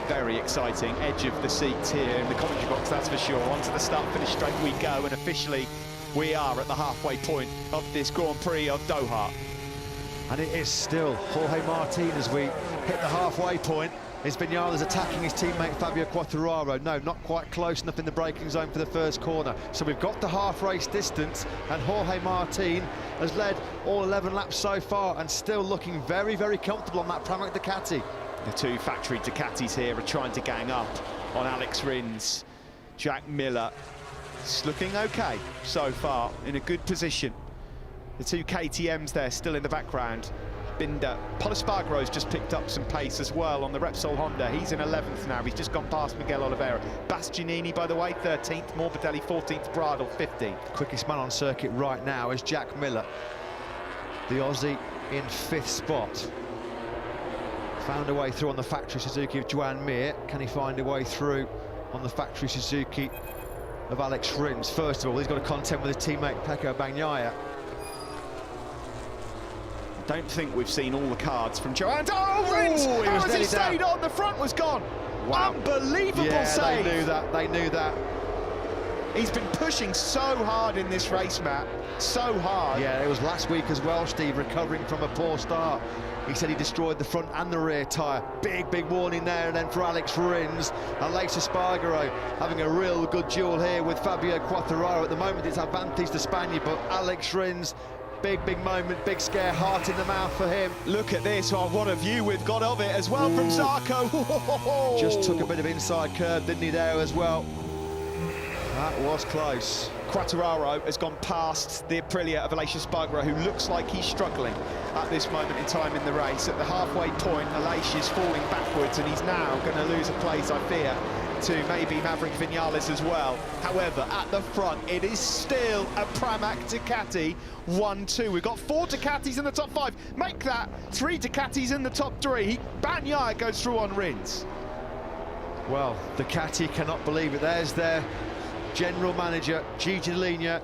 S1: Very exciting. Edge of the seats here in the commentary box, that's for sure. Onto the start-finish straight we go, and officially we are at the halfway point of this Grand Prix of Doha.
S2: And it is still Jorge Martin as we hit the halfway point. Is Viñales attacking his teammate Fabio Quartararo? No, not quite close enough in the braking zone for the first corner. So we've got the half race distance, and Jorge Martin has led all 11 laps so far and still looking very, very comfortable on that Pramac Ducati.
S1: The 2 factory Ducatis here are trying to gang up on Alex Rins. Jack Miller is looking okay so far, in a good position. The 2 KTMs there still in the background. Binder. Pol Espargaro's just picked up some pace as well on the Repsol Honda. He's in 11th now. He's just gone past Miguel Oliveira. Bastianini, by the way, 13th. Morbidelli, 14th. Bradle, 15th.
S2: Quickest man on circuit right now is Jack Miller, the Aussie, in 5th spot. Found a way through on the factory Suzuki of Joan Mir. Can he find a way through on the factory Suzuki of Alex Rins? First of all, he's got to contend with his teammate Pecco Bagnaia.
S1: Don't think we've seen all the cards from Joan. Oh, Rins!
S2: He was
S1: As he stayed on, the front was gone. Wow. Unbelievable save.
S2: They knew that, they knew that.
S1: He's been pushing so hard in this race, Matt. So hard.
S2: Yeah, it was last week as well, Steve, recovering from a poor start. He said he destroyed the front and the rear tyre. Big, big warning there. And then for Alex Rins, Aleix Espargaro having a real good duel here with Fabio Quartararo. At the moment, it's Avantis the Spaniard, but Alex Rins, big, big moment, big scare, heart in the mouth for him.
S1: Look at this. Oh, what a view we've got of it as well from Zarco.
S2: Just took a bit of inside curve, didn't he, there as well? That was close.
S1: Quartararo has gone past the Aprilia of Aleix Espargaro, who looks like he's struggling at this moment in time in the race. At the halfway point, Aleix is falling backwards, and he's now going to lose a place, I fear, to maybe Maverick Viñales as well. However, at the front, it is still a Pramac Ducati 1-2. We've got 4 Ducatis in the top 5. Make that 3 Ducatis in the top 3. Bagnaia goes through on Rins.
S2: Well, Ducati cannot believe it. There's their general manager, Gigi Dall'Igna.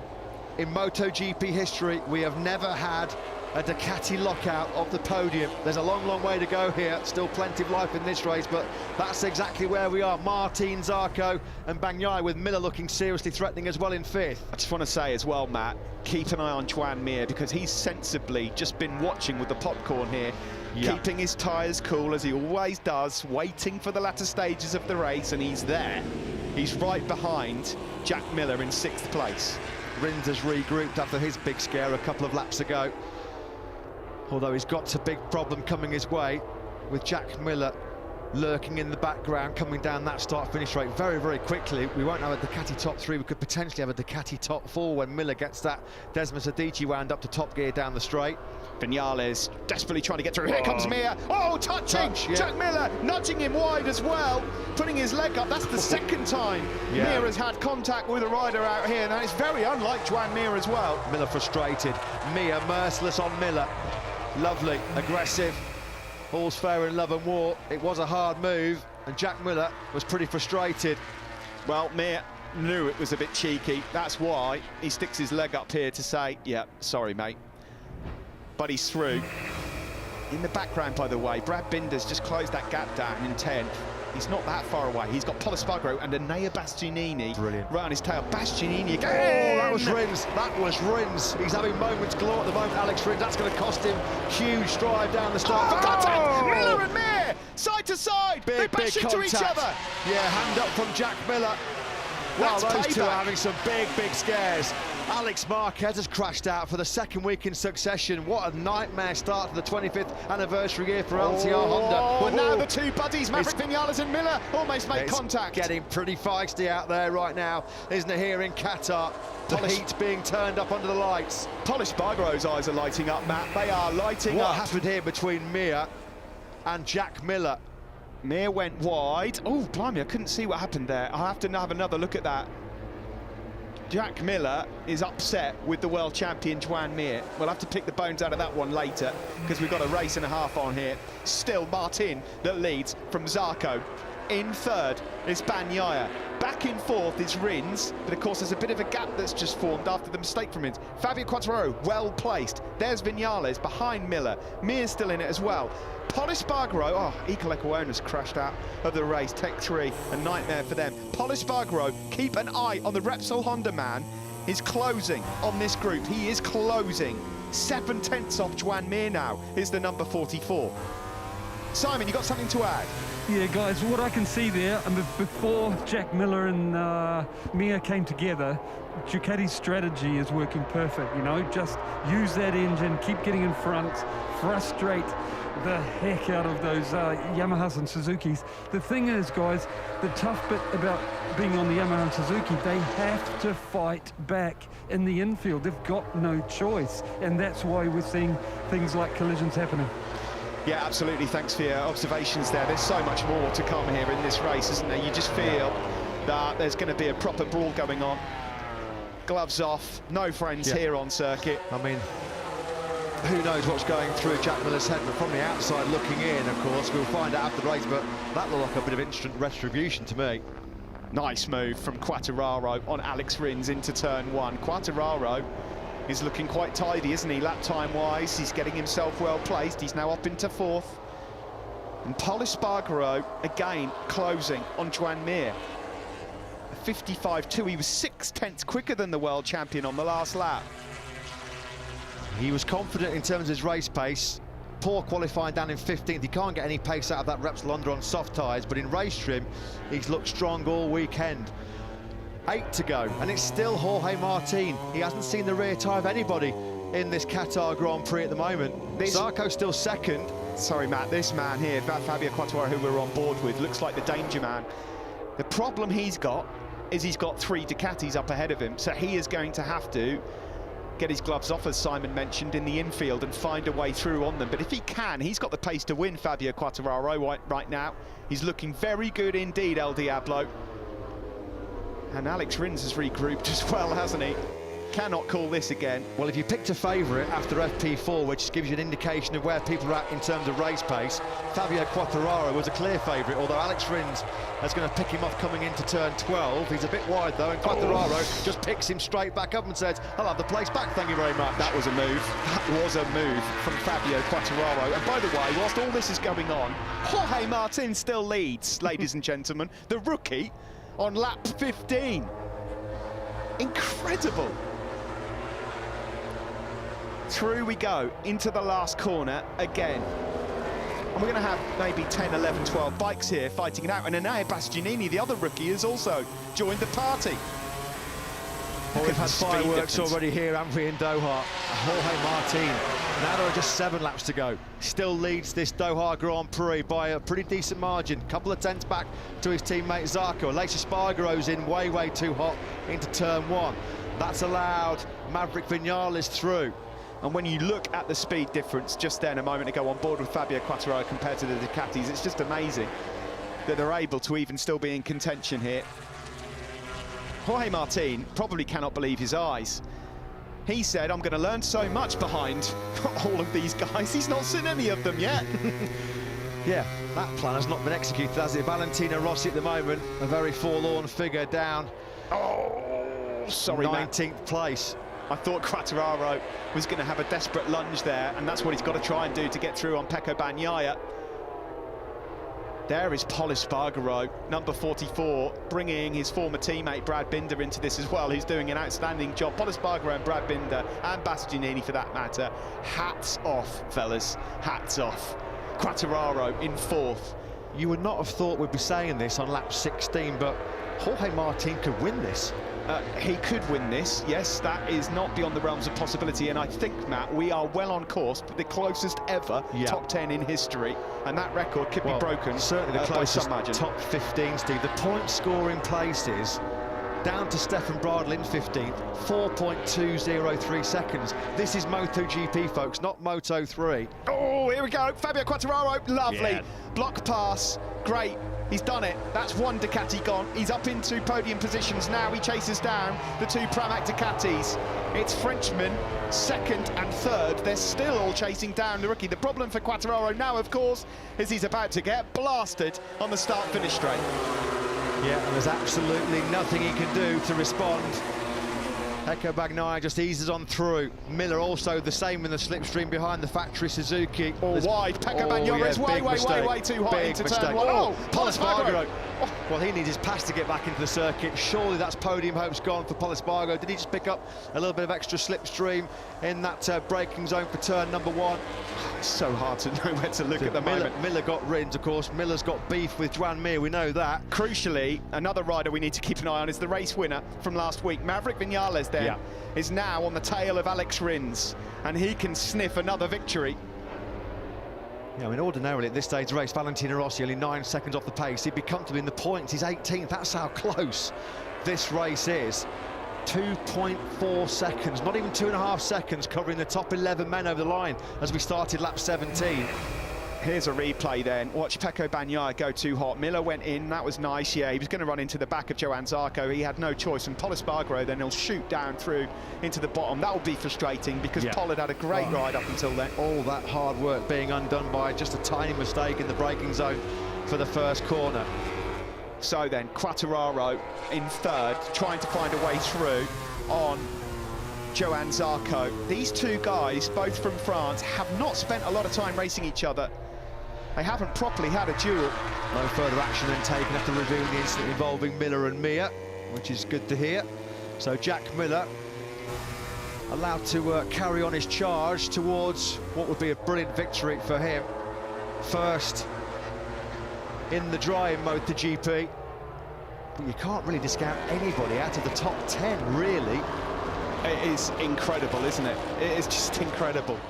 S2: In MotoGP history, we have never had a Ducati lockout of the podium. There's a long, long way to go here. Still plenty of life in this race, but that's exactly where we are. Martin, Zarco and Bagnaia, with Miller looking seriously threatening as well in 5th.
S1: I just want to say as well, Matt, keep an eye on Joan Mir, because he's sensibly just been watching with the popcorn here, keeping his tyres cool as he always does, waiting for the latter stages of the race, and he's there. He's right behind Jack Miller in 6th place.
S2: Rins has regrouped after his big scare a couple of laps ago. Although he's got a big problem coming his way with Jack Miller lurking in the background, coming down that start-finish rate very, very quickly. We won't have a Ducati top 3. We could potentially have a Ducati top 4 when Miller gets that Desmos Adichie wound up to top gear down the straight.
S1: Viñales desperately trying to get through. Here comes Mir. Oh, touching! Jack Miller nudging him wide as well, putting his leg up. That's the second time Mir has had contact with a rider out here. Now, it's very unlike Joan Mir as well.
S2: Miller frustrated. Mir merciless on Miller. Lovely, aggressive. All's fair in love and war. It was a hard move, and Jack Miller was pretty frustrated.
S1: Well, Mir knew it was a bit cheeky. That's why he sticks his leg up here to say, yeah, sorry, mate. But he's through. In the background, by the way, Brad Binder's just closed that gap down in 10th. He's not that far away. He's got Pol Espargaro and Enea Bastianini right on his tail. Bastianini again.
S2: Oh, that was Rins. That was Rins. He's having moments galore at the moment, Alex Rins. That's going to cost him huge stride down the start.
S1: For contact! Miller and Mir, side to side. They bash into each other.
S2: Yeah, hand up from Jack Miller. Well, those two are having some big scares. Alex Marquez has crashed out for the second week in succession. What a nightmare start to the 25th anniversary year for LTR Honda.
S1: Oh, now the two buddies, Maverick Vinales and Miller, almost make contact.
S2: Getting pretty feisty out there right now, isn't it, here in Qatar? The heat being turned up under the lights.
S1: Pol Espargaro's eyes are lighting up, Matt. They are lighting up.
S2: What happened here between Mir and Jack Miller?
S1: Mir went wide. Oh, blimey, I couldn't see what happened there. I'll have to have another look at that. Jack Miller is upset with the world champion Joan Mir. We'll have to pick the bones out of that one later because we've got a race and a half on here. Still Martin that leads from Zarco. In third is Bagnaia. Back in fourth is Rins, but of course there's a bit of a gap that's just formed after the mistake from Rins. Fabio Quartararo, well placed. There's Vinales behind Miller. Mir's still in it as well. Pol Espargaro, oh, Iker Lecuona's crashed out of the race, Tech 3, a nightmare for them. Pol Espargaro, keep an eye on the Repsol Honda man, is closing on this group. He is closing. 7/10 off Joan Mir now is the number 44. Simon, you got something to add?
S3: Yeah, guys, what I can see there, and before Jack Miller and Mir came together, Ducati's strategy is working perfect, you know, just use that engine, keep getting in front, frustrate the heck out of those Yamahas and Suzukis. The thing is, guys, the tough bit about being on the Yamaha and Suzuki, they have to fight back in the infield. They've got no choice, and that's why we're seeing things like collisions happening.
S1: Yeah, absolutely. Thanks for your observations there. There's so much more to come here in this race, isn't there? You just feel that there's going to be a proper brawl going on. Gloves off, no friends here on circuit.
S2: I mean, who knows what's going through Jack Miller's head, but from the outside looking in, of course, we'll find out after the race, but that looked like a bit of instant retribution to me.
S1: Nice move from Quartararo on Alex Rins into turn one. Quartararo is looking quite tidy, isn't he, lap time-wise? He's getting himself well placed. He's now up into fourth. And Pol Espargaro, again, closing on Joan Mir. 55.2, he was 6/10 quicker than the world champion on the last lap.
S2: He was confident in terms of his race pace. Poor qualifying down in 15th. He can't get any pace out of that Repsol Honda on soft tyres, but in race trim, he's looked strong all weekend. 8 to go, and it's still Jorge Martin. He hasn't seen the rear tyre of anybody in this Qatar Grand Prix at the moment. Zarco's still second.
S1: Sorry, Matt, this man here, Fabio Quartararo, who we're on board with, looks like the danger man. The problem he's got is he's got 3 Ducatis up ahead of him, so he is going to have to get his gloves off, as Simon mentioned, in the infield and find a way through on them. But if he can, he's got the pace to win, Fabio Quartararo, right now. He's looking very good indeed, El Diablo. And Alex Rins has regrouped as well, hasn't he? Cannot call this again.
S2: Well, if you picked a favourite after FP4, which gives you an indication of where people are at in terms of race pace, Fabio Quartararo was a clear favourite, although Alex Rins is going to pick him off coming into turn 12. He's a bit wide, though, and Quartararo just picks him straight back up and says, I'll have the place back, thank you very much.
S1: That was a move. That was a move from Fabio Quartararo. And by the way, whilst all this is going on, Jorge Martin still leads, ladies and gentlemen. The rookie on lap 15. Incredible. Through we go into the last corner again. And we're going to have maybe 10, 11, 12 bikes here fighting it out. And Enea Bastianini, the other rookie, has also joined the party.
S2: Well, we've had fireworks already here, haven't we, in Doha? Jorge Martin. Now there are just 7 laps to go. Still leads this Doha Grand Prix by a pretty decent margin. Couple of tenths back to his teammate Zarco. Alex Espargaro's in way too hot into turn 1. That's allowed Maverick Vinales through.
S1: And when you look at the speed difference just then a moment ago on board with Fabio Quartararo compared to the Ducatis, it's just amazing that they're able to even still be in contention here. Jorge Martin probably cannot believe his eyes. He said, I'm going to learn so much behind all of these guys. He's not seen any of them yet.
S2: Yeah, that plan has not been executed, has it? Valentino Rossi at the moment, a very forlorn figure down.
S1: Oh, sorry,
S2: 19th place.
S1: I thought Quartararo was going to have a desperate lunge there, and that's what he's got to try and do to get through on Pecco Bagnaia. There is Pol Espargaro, number 44, bringing his former teammate Brad Binder into this as well, who's doing an outstanding job. Pol Espargaro and Brad Binder, and Bastianini for that matter, hats off, fellas, hats off. Quartararo in 4th.
S2: You would not have thought we'd be saying this on lap 16, but Jorge Martin could win this.
S1: He could win this, yes, that is not beyond the realms of possibility, and I think, Matt, we are well on course for the closest ever top 10 in history, and that record could be broken.
S2: Certainly the closest
S1: by some margin.
S2: top 15, Steve. The point scoring places down to Stefan Bradl in 15th, 4.203 seconds. This is MotoGP, folks, not Moto3.
S1: Oh, here we go, Fabio Quartararo, lovely.
S2: Yeah.
S1: Block pass, great. He's done it. That's one Ducati gone. He's up into podium positions now. He chases down the 2 Pramac Ducatis. It's Frenchmen, 2nd and 3rd. They're still all chasing down the rookie. The problem for Quartararo now, of course, is he's about to get blasted on the start-finish straight.
S2: Yeah, and there's absolutely nothing he can do to respond. Pecco Bagnaia just eases on through. Miller also the same in the slipstream behind the factory Suzuki.
S1: Wide. Pecco Bagnaia is way too high into turn 1. Oh, Pol Espargaro.
S2: Well, he needs his pass to get back into the circuit. Surely that's podium hopes gone for Pol Espargaro. Did he just pick up a little bit of extra slipstream in that braking zone for turn number 1?
S1: It's so hard to know where to look at the moment.
S2: Miller got rinsed, of course. Miller's got beef with Joan Mir, we know that.
S1: Crucially, another rider we need to keep an eye on is the race winner from last week. Maverick Vinales then is now on the tail of Alex Rins, and he can sniff another victory.
S2: Yeah, I mean, ordinarily at this stage of the race, Valentino Rossi only 9 seconds off the pace. He'd be comfortably in the points. He's 18th. That's how close this race is. 2.4 seconds, not even 2.5 seconds, covering the top 11 men over the line as we started lap 17.
S1: Here's a replay then. Watch Pecco Bagnaia go too hot. Miller went in, that was nice, yeah. He was going to run into the back of Johann Zarco. He had no choice, and Pol Espargaro then he'll shoot down through into the bottom. That will be frustrating because Pol had a great ride up until then.
S2: All that hard work being undone by just a tiny mistake in the braking zone for the first corner.
S1: So then, Quartararo in 3rd, trying to find a way through on Johann Zarco. These 2 guys, both from France, have not spent a lot of time racing each other. They haven't properly had a duel.
S2: No further action then taken after reviewing the incident involving Miller and Mir, which is good to hear. So Jack Miller allowed to carry on his charge towards what would be a brilliant victory for him. First in the dry in MotoGP. But you can't really discount anybody out of the top 10, really.
S1: It is incredible, isn't it? It is just incredible.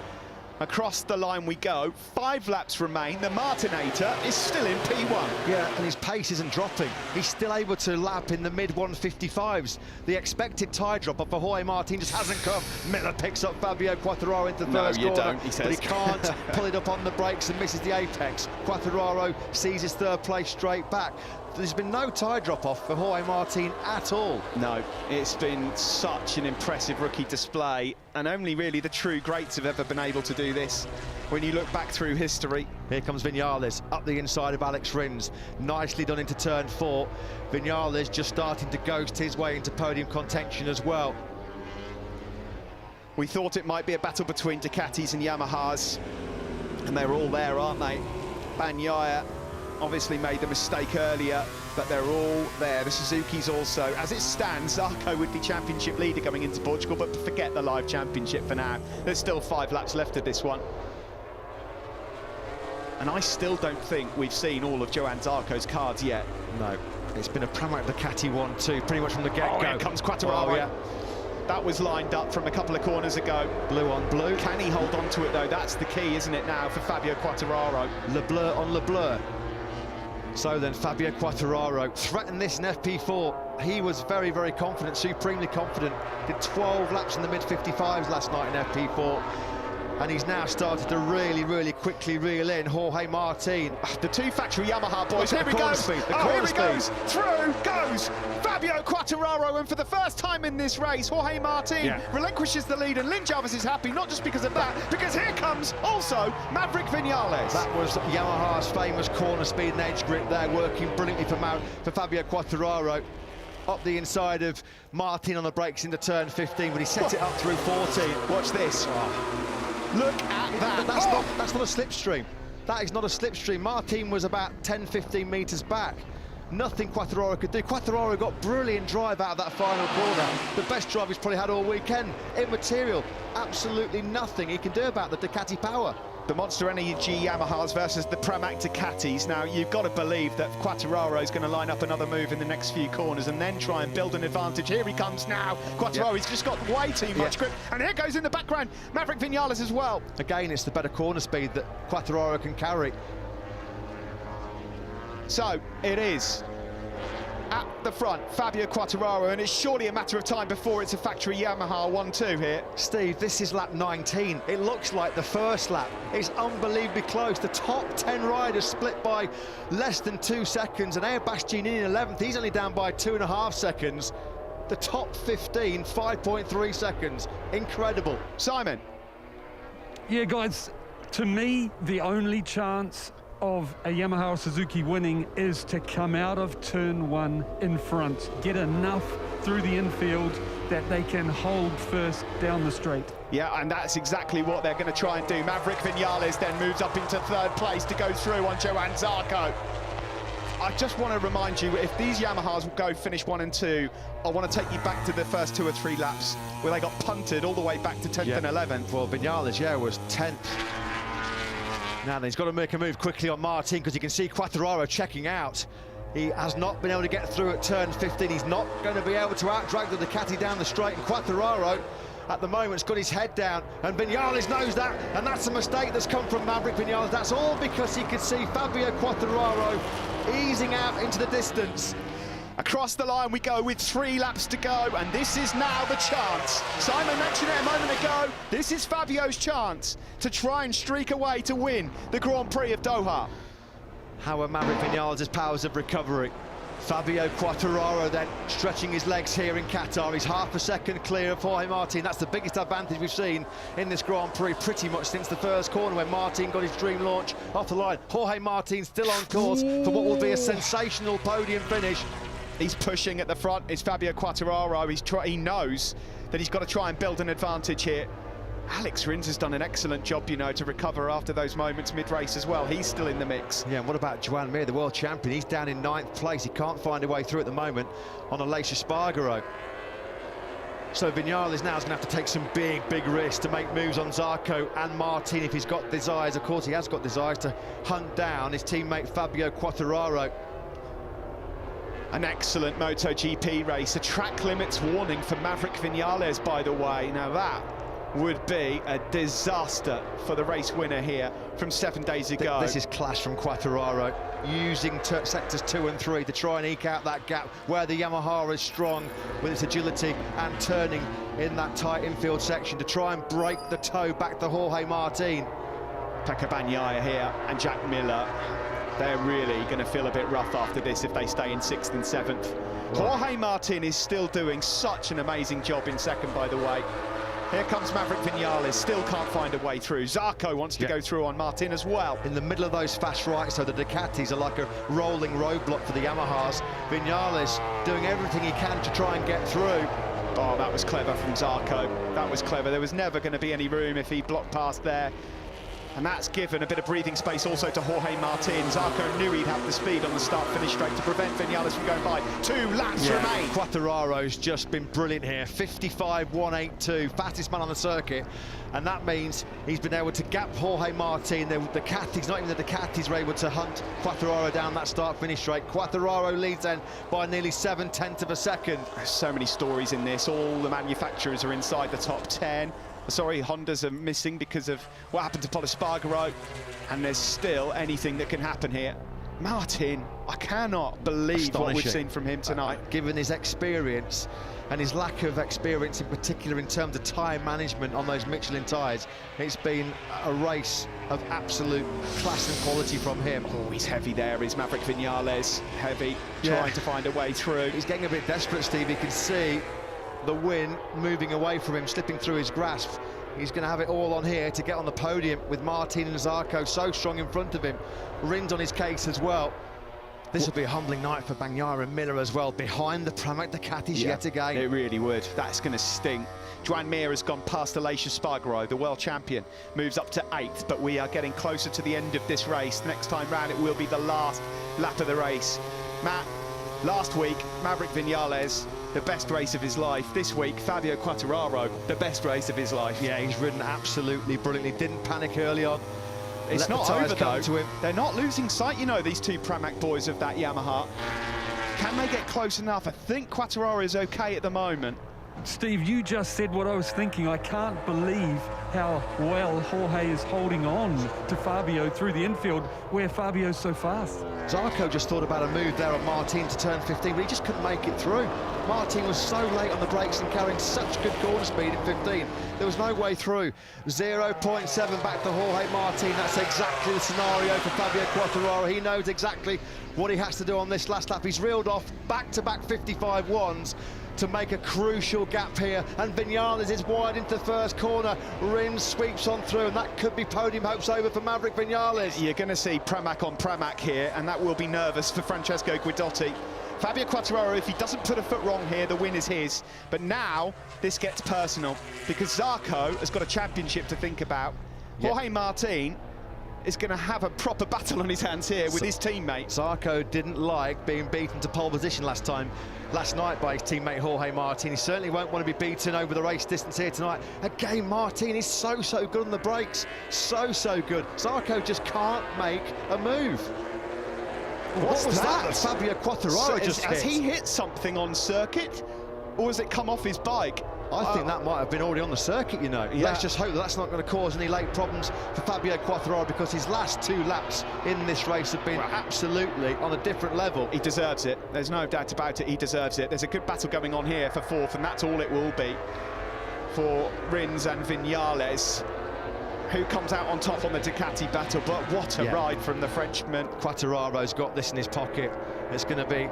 S1: Across the line we go. 5 laps remain. The Martinator is still in P1.
S2: Yeah, and his pace isn't dropping. He's still able to lap in the mid-155s. The expected tyre drop-off for Jorge Martin just hasn't come. Miller picks up Fabio Quartararo into the first corner.
S1: No, you don't, he says.
S2: But he can't pull it up on the brakes and misses the apex. Quartararo sees his 3rd place straight back. There's been no tyre drop-off for Jorge Martin at all.
S1: No, it's been such an impressive rookie display, and only really the true greats have ever been able to do this. When you look back through history.
S2: Here comes Vinales up the inside of Alex Rins. Nicely done into turn 4. Vinales just starting to ghost his way into podium contention as well.
S1: We thought it might be a battle between Ducatis and Yamahas, and they're all there, aren't they? Bagnaia obviously made the mistake earlier, but they're all there. The Suzuki's also. As it stands, Zarco would be championship leader going into Portugal, but forget the live championship for now. There's still 5 laps left of this one. And I still don't think we've seen all of Johann Zarco's cards yet.
S2: No, it's been a Pramac Ducati 1-2 pretty much from the get-go.
S1: Oh, here comes Quartararo.
S2: Oh, yeah.
S1: That was lined up from a couple of corners ago.
S2: Blue on blue.
S1: Can he hold on to it, though? That's the key, isn't it, now, for Fabio Quartararo?
S2: Le Bleu on Le Bleu. So then Fabio Quartararo threatened this in FP4. He was very, very confident, supremely confident. Did 12 laps in the mid-55s last night in FP4. And he's now started to really, really quickly reel in Jorge Martin.
S1: The 2 factory Yamaha boys. Here he goes.
S2: Here
S1: he goes. Through goes Fabio Quartararo. And for the first time in this race, Jorge Martin relinquishes the lead. And Lynn Jarvis is happy, not just because of that, because here comes also Maverick Vinales.
S2: That was Yamaha's famous corner speed and edge grip there, working brilliantly for Fabio Quartararo. up the inside of Martin on the brakes into turn 15, but he set it up through 14.
S1: Watch this. Oh. Look at that.
S2: That's not a slipstream. That is not a slipstream. Martin was about 10-15 metres back. Nothing Quartararo could do. Quartararo got brilliant drive out of that final corner. The best drive he's probably had all weekend. Immaterial. Absolutely nothing he can do about the Ducati power.
S1: The Monster Energy Yamahas versus the Pramac Ducatis. Now, you've got to believe that Quartararo is going to line up another move in the next few corners and then try and build an advantage. Here he comes now. Quartararo, he's just got way too much grip. And here goes in the background, Maverick Vinales as well.
S2: Again, it's the better corner speed that Quartararo can carry.
S1: So, it is at the front, Fabio Quartararo, and it's surely a matter of time before it's a factory Yamaha 1-2 here.
S2: Steve, this is lap 19. It looks like the first lap. It's unbelievably close. The top 10 riders split by less than 2 seconds, and Bastianini in 11th, he's only down by 2.5 seconds. The top 15, 5.3 seconds. Incredible.
S1: Simon.
S3: Yeah, guys, to me, the only chance of a Yamaha or Suzuki winning is to come out of turn 1 in front, get enough through the infield that they can hold first down the straight.
S1: Yeah, and that's exactly what they're going to try and do. Maverick Vinales then moves up into 3rd place to go through on Johann Zarco. I just want to remind you, if these Yamahas will go finish 1 and 2, I want to take you back to the first 2 or 3 laps where they got punted all the way back to 10th and 11th.
S2: Well, Vinales, was 10th. Now then, he's got to make a move quickly on Martin because you can see Quartararo checking out. He has not been able to get through at turn 15. He's not going to be able to out-drag the Ducati down the straight. And Quartararo, at the moment, has got his head down. And Vinales knows that. And that's a mistake that's come from Maverick Vinales. That's all because he could see Fabio Quartararo easing out into the distance.
S1: Across the line we go with 3 laps to go, and this is now the chance. Simon mentioned it a moment ago. This is Fabio's chance to try and streak away to win the Grand Prix of Doha.
S2: How are Maverick Vinales' powers of recovery? Fabio Quartararo then stretching his legs here in Qatar. He's half a second clear of Jorge Martin. That's the biggest advantage we've seen in this Grand Prix pretty much since the first corner when Martin got his dream launch off the line. Jorge Martin still on course for what will be a sensational podium finish.
S1: He's pushing at the front. It's Fabio Quartararo. He knows that he's got to try and build an advantage here. Alex Rins has done an excellent job, you know, to recover after those moments mid-race as well. He's still in the mix.
S2: Yeah, and what about Joan Mir, the world champion? He's down in 9th place. He can't find a way through at the moment on Aleix Espargaro. So Vinales now is going to have to take some big risks to make moves on Zarco and Martin if he's got desires. Of course, he has got desires to hunt down his teammate Fabio Quartararo.
S1: An excellent MotoGP race. A track limits warning for Maverick Vinales, by the way. Now that would be a disaster for the race winner here from 7 days ago.
S2: This is class from Quartararo, using sectors 2 and 3 to try and eke out that gap where the Yamaha is strong with its agility and turning in that tight infield section to try and break the toe back to Jorge Martin.
S1: Pecco Bagnaia here and Jack Miller. They're really going to feel a bit rough after this if they stay in 6th and 7th. Jorge Martin is still doing such an amazing job in 2nd, by the way. Here comes Maverick Vinales, still can't find a way through. Zarco wants to go through on Martin as well.
S2: In the middle of those fast rights, so the Ducatis are like a rolling roadblock for the Yamahas. Vinales doing everything he can to try and get through.
S1: Oh, that was clever from Zarco. That was clever. There was never going to be any room if he blocked past there. And that's given a bit of breathing space also to Jorge Martin. Zarco knew he'd have the speed on the start-finish straight to prevent Vinales from going by. 2 laps remain.
S2: Quartararo's just been brilliant here. 55.182, fastest man on the circuit. And that means he's been able to gap Jorge Martin. The Ducatis, not even the Ducatis, were able to hunt Quartararo down that start-finish straight. Quartararo leads then by nearly 7/10 of a second.
S1: There's so many stories in this. All the manufacturers are inside the top 10. Sorry, Hondas are missing because of what happened to Pol Espargaro, and there's still anything that can happen here. Martin, I cannot believe what we've seen from him tonight.
S2: Given his experience and his lack of experience in particular in terms of tyre management on those Michelin tyres, it's been a race of absolute class and quality from him.
S1: Oh, he's heavy there, is Maverick Vinales. Heavy, trying to find a way through.
S2: He's getting a bit desperate, Steve. You can see the win moving away from him, slipping through his grasp. He's going to have it all on here to get on the podium with Martin and Zarco so strong in front of him. Rins on his case as well. This will be a humbling night for Bagnaia and Miller as well, behind the Pramac Ducatis yet again.
S1: It really would. That's going to sting. Joan Mir has gone past Alicia Spargaro, the world champion, moves up to 8th, but we are getting closer to the end of this race. Next time round, it will be the last lap of the race. Matt, last week, Maverick Viñales, the best race of his life. This week, Fabio Quartararo, the best race of his life.
S2: Yeah, he's ridden absolutely brilliantly, didn't panic early on.
S1: It's not over though.
S2: To him.
S1: They're not losing sight, you know, these two Pramac boys of that Yamaha. Can they get close enough? I think Quartararo is okay at the moment.
S3: Steve, you just said what I was thinking. I can't believe how well Jorge is holding on to Fabio through the infield, where Fabio's so fast.
S2: Zarco just thought about a move there on Martin to turn 15, but he just couldn't make it through. Martin was so late on the brakes and carrying such good corner speed at 15. There was no way through. 0.7 back to Jorge Martin. That's exactly the scenario for Fabio Quartararo. He knows exactly what he has to do on this last lap. He's reeled off back-to-back 55 ones to make a crucial gap here, and Viñales is wide into the first corner. Rins sweeps on through, and that could be podium hopes over for Maverick Viñales.
S1: You're going to see Pramac on Pramac here, and that will be nervous for Francesco Guidotti. Fabio Quartararo, if he doesn't put a foot wrong here, the win is his. But now this gets personal, because Zarco has got a championship to think about. Jorge Martin is going to have a proper battle on his hands here with his teammate.
S2: Zarco didn't like being beaten to pole position last night by his teammate Jorge Martin. He certainly won't want to be beaten over the race distance here tonight. Again, Martin is so good on the brakes. So good. Zarco just can't make a move. What was that? Fabio Quartararo just hit.
S1: Has he hit something on circuit, or has it come off his bike?
S2: I think that might have been already on the circuit, you know. Yeah. Let's just hope that that's not going to cause any late problems for Fabio Quartararo, because his last 2 laps in this race have been absolutely on a different level.
S1: He deserves it. There's no doubt about it. He deserves it. There's a good battle going on here for 4th, and that's all it will be for Rins and Viñales, who comes out on top on the Ducati battle. But what a ride from the Frenchman.
S2: Quartararo's got this in his pocket. It's going to be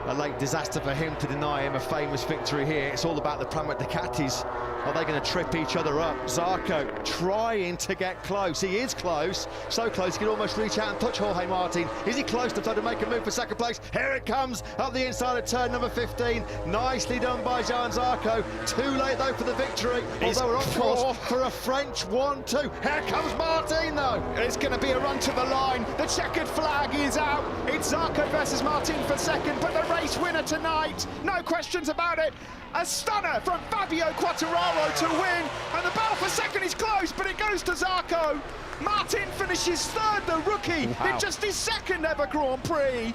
S2: a late disaster for him to deny him a famous victory here. It's all about the Pramac Ducatis. Are they going to trip each other up? Zarco trying to get close. He is close, so close he can almost reach out and touch Jorge Martin. Is he close to make a move for second place? Here it comes up the inside of turn number 15. Nicely done by Jean Zarco. Too late though for the victory. Although we're on course for a French 1-2. Here comes Martin though.
S1: It's going to be a run to the line. The checkered flag is out. It's Zarco versus Martin for second, but the race winner tonight, no questions about it. A stunner from Fabio Quartararo to win, and the battle for second is close, but it goes to Zarco. Martin finishes 3rd, the rookie, in just his 2nd ever Grand Prix,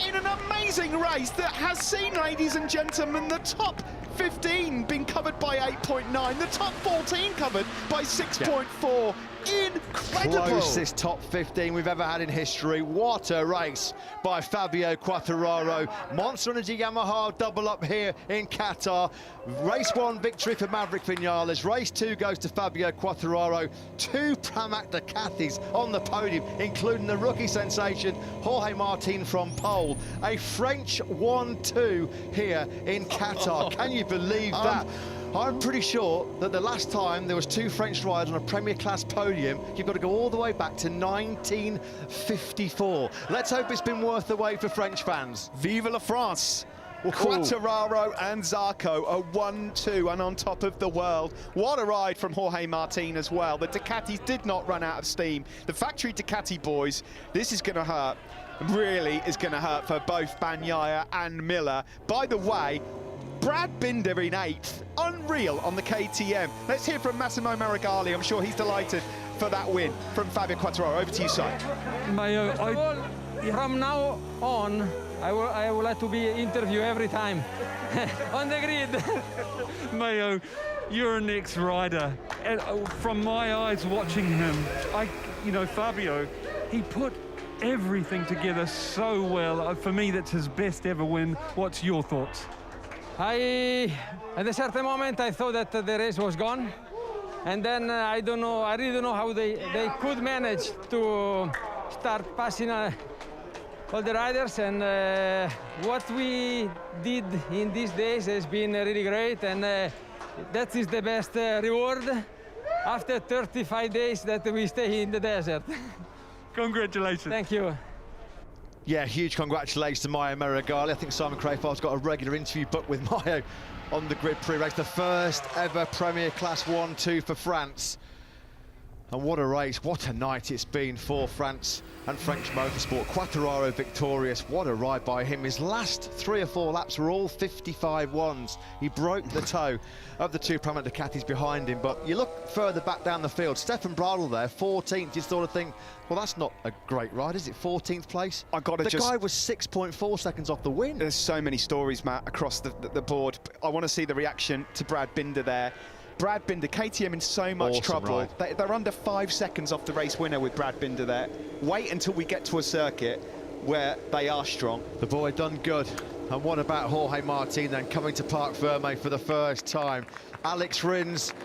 S1: in an amazing race that has seen, ladies and gentlemen, the top 15 being covered by 8.9, the top 14 covered by 6.4. Incredible.
S2: Closest top 15 we've ever had in history. What a race by Fabio Quartararo. Monster Energy Yamaha double up here in Qatar. Race 1 victory for Maverick Viñales. Race 2 goes to Fabio Quartararo. 2 Pramac Ducatis on the podium, including the rookie sensation Jorge Martin from pole. A French 1-2 here in Qatar. Can you believe that? I'm pretty sure that the last time there was 2 French riders on a Premier Class podium, you've got to go all the way back to 1954. Let's hope it's been worth the wait for French fans.
S1: Vive la France! Quartararo and Zarco are 1-2 and on top of the world. What a ride from Jorge Martin as well. The Ducatis did not run out of steam. The factory Ducati boys, this is going to hurt. Really is going to hurt for both Bagnaia and Miller. By the way, Brad Binder in 8th, unreal on the KTM. Let's hear from Massimo Marigali. I'm sure he's delighted for that win from Fabio Quartararo. Over to you, Si.
S8: Mayo, from now on, I would like to be interviewed every time on the grid.
S3: Mayo, you're an ex-rider, and from my eyes watching him, Fabio, he put everything together so well. For me, that's his best ever win. What's your thoughts?
S8: At a certain moment, I thought that the race was gone. And then I really don't know how they could manage to start passing all the riders. And what we did in these days has been really great. And that is the best reward after 35 days that we stay in the desert.
S3: Congratulations.
S8: Thank you.
S2: Yeah, huge congratulations to Maio Meregali. I think Simon Crayford's got a regular interview booked with Maio on the grid pre-race. The first ever Premier Class 1-2 for France. And what a race, what a night it's been for France and French motorsport. Quartararo victorious, what a ride by him. His last 3 or 4 laps were all 55 ones. He broke the toe of the 2 Pramac Ducatis behind him, but you look further back down the field, Stefan Bradl there, 14th, you sort of think, well, that's not a great ride, is it? 14th place?
S1: I got to
S2: The guy was 6.4 seconds off the win.
S1: There's so many stories, Matt, across the board. I want to see the reaction to Brad Binder there. Brad Binder, KTM in so much trouble. They're under 5 seconds off the race winner with Brad Binder there. Wait until we get to a circuit where they are strong.
S2: The boy done good. And what about Jorge Martin then coming to Parc Ferme for the first time? Alex Rins,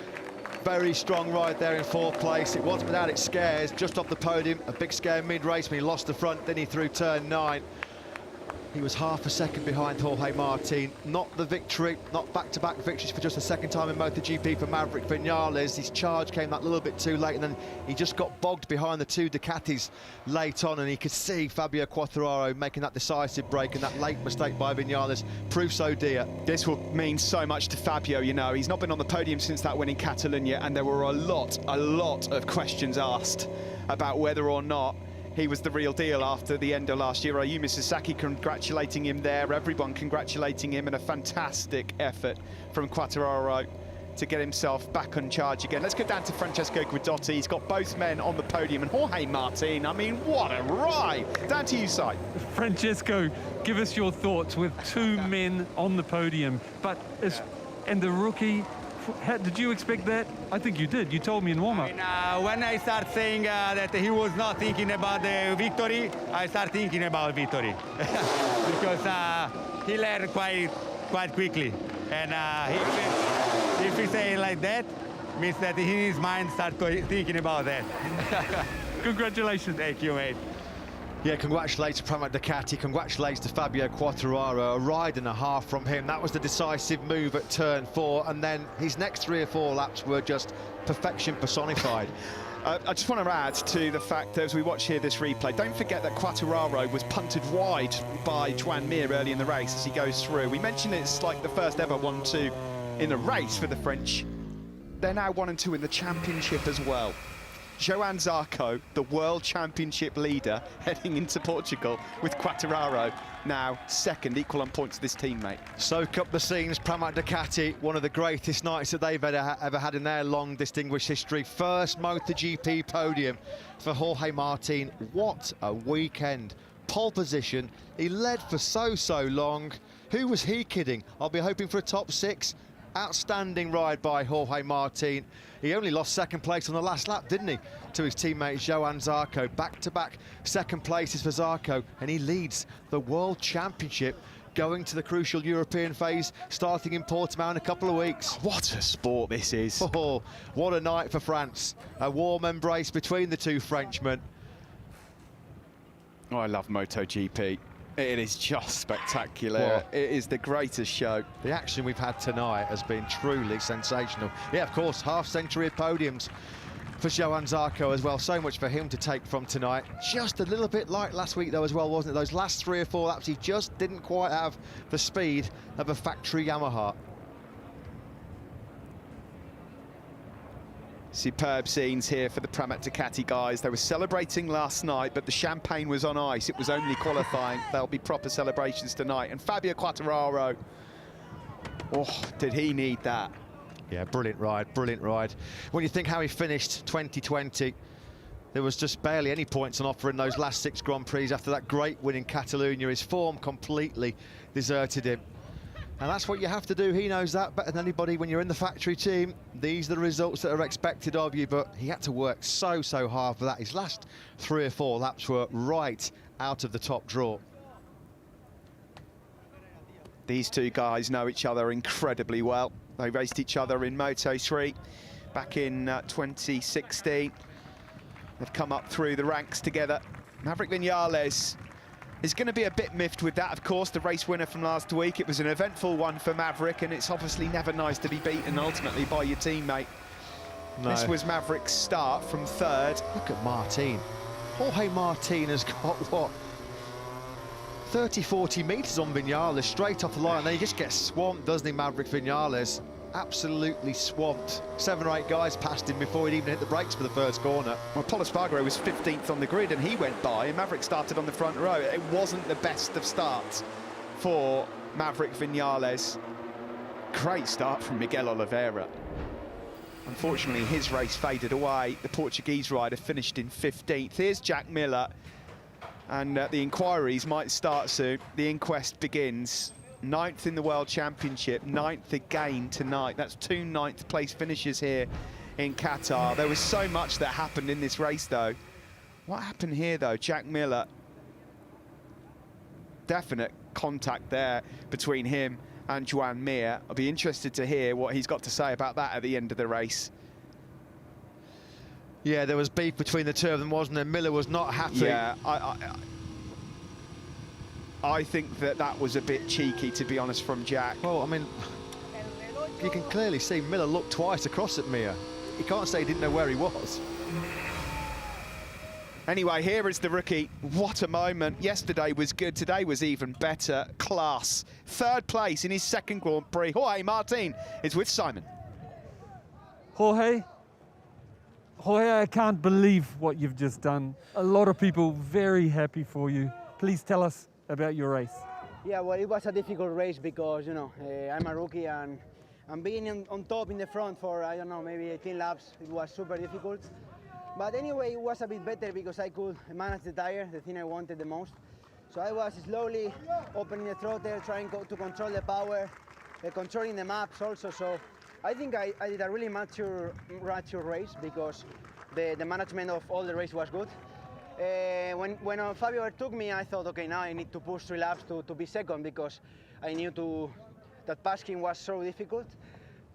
S2: very strong ride there in 4th place. It wasn't without its scares, just off the podium. A big scare mid-race when he lost the front, then he threw turn 9. He was half a second behind Jorge Martin. Not the victory, not back-to-back victories for just the second time in MotoGP for Maverick Vinales. His charge came that little bit too late, and then he just got bogged behind the 2 Ducatis late on, and he could see Fabio Quartararo making that decisive break, and that late mistake by Vinales proved so dear.
S1: This will mean so much to Fabio, you know. He's not been on the podium since that win in Catalonia, and there were a lot of questions asked about whether or not he was the real deal after the end of last year. Ayumi Sasaki congratulating him there, everyone congratulating him, and a fantastic effort from Quartararo to get himself back on charge again. Let's go down to Francesco Guidotti. He's got both men on the podium, and Jorge Martin, I mean, what a ride! Down to you, Si.
S3: Francesco, give us your thoughts with 2 men on the podium, but and the rookie. Did you expect that? I think you did. You told me in warm-up.
S4: When I start saying that he was not thinking about the victory, I start thinking about victory. Because he learned quite quickly. And if he say like that, means that in his mind start thinking about that.
S3: Congratulations.
S4: Thank you, mate.
S2: Yeah, congratulations to Pramac Ducati, congratulations to Fabio Quartararo, a ride and a half from him. That was the decisive move at turn 4, and then his next 3 or 4 laps were just perfection personified.
S1: I just want to add to the fact that as we watch here this replay, don't forget that Quartararo was punted wide by Joan Mir early in the race as he goes through. We mentioned it's like the first ever 1-2 in a race for the French. They're now 1 and 2 in the championship as well. Joan Zarco, the World Championship leader, heading into Portugal with Quartararo now 2nd, equal on points to this teammate.
S2: Soak up the scenes, Pramac Ducati, one of the greatest nights that they've ever had in their long, distinguished history. First MotoGP podium for Jorge Martin. What a weekend. Pole position, he led for so long. Who was he kidding? I'll be hoping for a top 6. Outstanding ride by Jorge Martin. He only lost 2nd place on the last lap, didn't he, to his teammate Joan Zarco. Back-to-back 2nd places for Zarco, and he leads the World Championship going to the crucial European phase, starting in Portimao in a couple of weeks.
S1: What a sport this is.
S2: Oh, what a night for France. A warm embrace between the 2 Frenchmen.
S1: Oh, I love MotoGP. It is just spectacular.
S2: What?
S1: It is the greatest show.
S2: The action we've had tonight has been truly sensational. Yeah, of course, half-century of podiums for Joan Zarco as well. So much for him to take from tonight. Just a little bit like last week, though, as well, wasn't it? Those last 3 or 4 laps, he just didn't quite have the speed of a factory Yamaha.
S1: Superb scenes here for the Pramac Ducati guys. They were celebrating last night, but the champagne was on ice. It was only qualifying. There'll be proper celebrations tonight. And Fabio Quartararo, oh, did he need that?
S2: Yeah, brilliant ride, brilliant ride. When you think how he finished 2020, there was just barely any points on offer in those last 6 Grand Prix after that great win in Catalonia. His form completely deserted him. And that's what you have to do. He knows that better than anybody. When you're in the factory team, these are the results that are expected of you, but he had to work so hard for that. His last 3 or 4 laps were right out of the top draw.
S1: These 2 guys know each other incredibly well. They raced each other in Moto3 back in 2016. They've come up through the ranks together. Maverick Vinales is going to be a bit miffed with that, of course, the race winner from last week. It was an eventful one for Maverick, and it's obviously never nice to be beaten ultimately by your teammate. No. This was Maverick's start from 3rd.
S2: Look at Martin. Jorge Martin has got, what, 30, 40 metres on Vinales, straight off the line. Then he just gets swamped, doesn't he, Maverick Vinales? Absolutely swamped. 7 or 8 guys passed him before he'd even hit the brakes for the first corner.
S1: Well, Pol Espargaro was 15th on the grid and he went by, and Maverick started on the front row. It wasn't the best of starts for Maverick Vinales. Great start from Miguel Oliveira. Unfortunately, his race faded away. The Portuguese rider finished in 15th. Here's Jack Miller, and the inquiries might start soon. The inquest begins. 9th in the World Championship, 9th again tonight. That's 2 9th place finishes here in Qatar. There was so much that happened in this race, though. What happened here, though? Jack Miller, definite contact there between him and Joan Mir. I'll be interested to hear what he's got to say about that at the end of the race.
S2: Yeah, there was beef between the two of them, wasn't there? Miller was not happy.
S1: Yeah, I think that was a bit cheeky, to be honest, from Jack.
S2: Well, I mean, you can clearly see Miller looked twice across at Mir. He can't say he didn't know where he was.
S1: Anyway, here is the rookie. What a moment. Yesterday was good, today was even better. Class. 3rd place in his 2nd Grand Prix. Jorge Martin is with Simon.
S3: Jorge, I can't believe what you've just done. A lot of people very happy for you. Please tell us about your race.
S9: Yeah, well, it was a difficult race because, you know, I'm a rookie and being on top in the front for, I don't know, maybe 18 laps, it was super difficult. But anyway, it was a bit better because I could manage the tire, the thing I wanted the most. So I was slowly opening the throttle, trying to control the power, controlling the maps also. So I think I did a really mature race because the management of all the race was good. When Fabio overtook me, I thought, okay, now I need to push 3 laps to be second because I knew that passing was so difficult.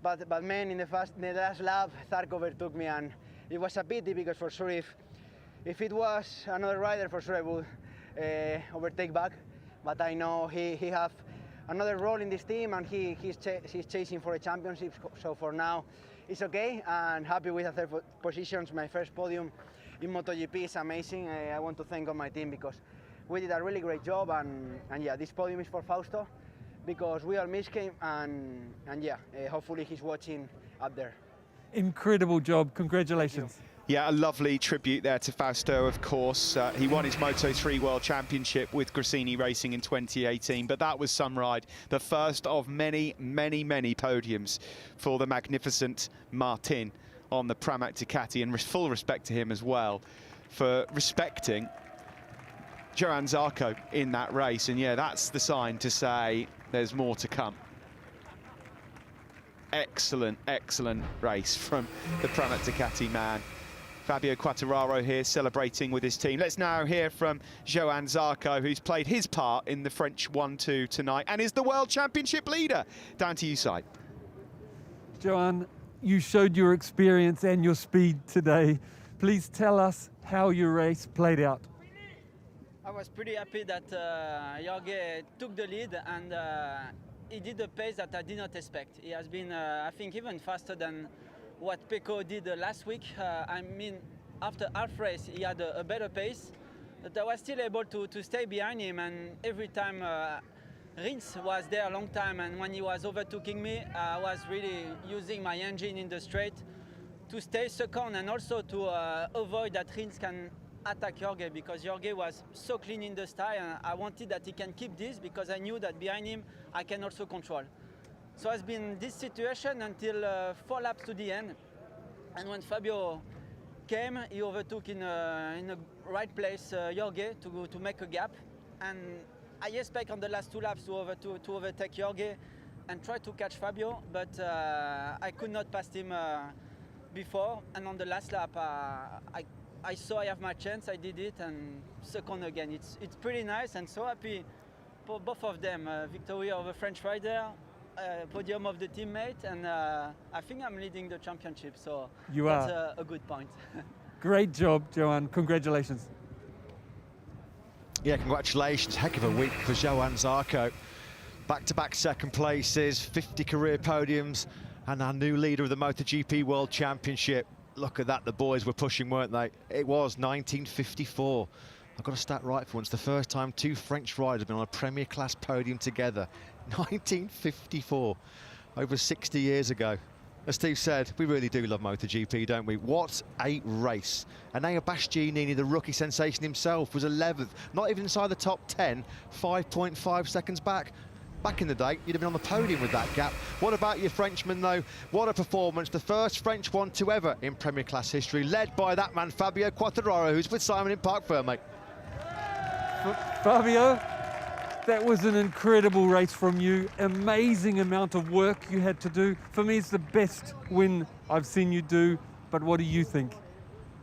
S9: But man, in the last lap, Zarco overtook me, and it was a pity because for sure if it was another rider, for sure I would overtake back. But I know he have another role in this team, and he's chasing for a championship. So for now, it's okay, and happy with the 3rd positions. My first podium in MotoGP is amazing. I want to thank all my team because we did a really great job, and yeah, this podium is for Fausto because we all missed him, and yeah, hopefully he's watching up there.
S3: Incredible job, congratulations.
S1: Yeah, a lovely tribute there to Fausto, of course. He won his Moto3 World Championship with Gresini Racing in 2018, but that was some ride. The first of many, many, many podiums for the magnificent Martin on the Pramac Ducati, and full respect to him as well for respecting Johan Zarco in that race. And yeah, that's the sign to say there's more to come. Excellent, excellent race from the Pramac Ducati man. Fabio Quartararo here celebrating with his team. Let's now hear from Johan Zarco, who's played his part in the French 1-2 tonight and is the World Championship leader. Down to you, side.
S3: Johan, you showed your experience and your speed today. Please tell us how your race played out.
S10: I was pretty happy that Jorge took the lead, and he did a pace that I did not expect. He has been, I think, even faster than what Pecco did last week. I mean, after half race, he had a better pace, but I was still able to stay behind him, and every time Rins was there a long time, and when he was overtaking me, I was really using my engine in the straight to stay second, and also to avoid that Rins can attack Jorge, because Jorge was so clean in the style, and I wanted that he can keep this because I knew that behind him I can also control. So it's been this situation until 4 laps to the end, and when Fabio came, he overtook in a right place Jorge to make a gap, and I expect on the last 2 laps to overtake Jorge and try to catch Fabio, but I could not pass him before, and on the last lap I saw I have my chance, I did it, and second again. It's pretty nice, and so happy for both of them. Victory of a French rider, podium of the teammate, and I think I'm leading the championship, so that's a good point.
S3: Great job, Johan. Congratulations.
S2: Yeah, congratulations. Heck of a week for Johan Zarco. Back-to-back second places, 50 career podiums, and our new leader of the MotoGP World Championship. Look at that, the boys were pushing, weren't they? It was 1954. I've got a stat right for once. The first time two French riders have been on a Premier Class podium together. 1954, over 60 years ago. As Steve said, we really do love MotoGP, don't we? What a race. Enea Bastianini, the rookie sensation himself, was 11th. Not even inside the top 10, 5.5 seconds back. Back in the day, you'd have been on the podium with that gap. What about your Frenchman, though? What a performance. The first French one to ever in Premier Class history, led by that man, Fabio Quartararo, who's with Simon in Park Ferme.
S3: Fabio, that was an incredible race from you. Amazing amount of work you had to do. For me, it's the best win I've seen you do. But what do you think?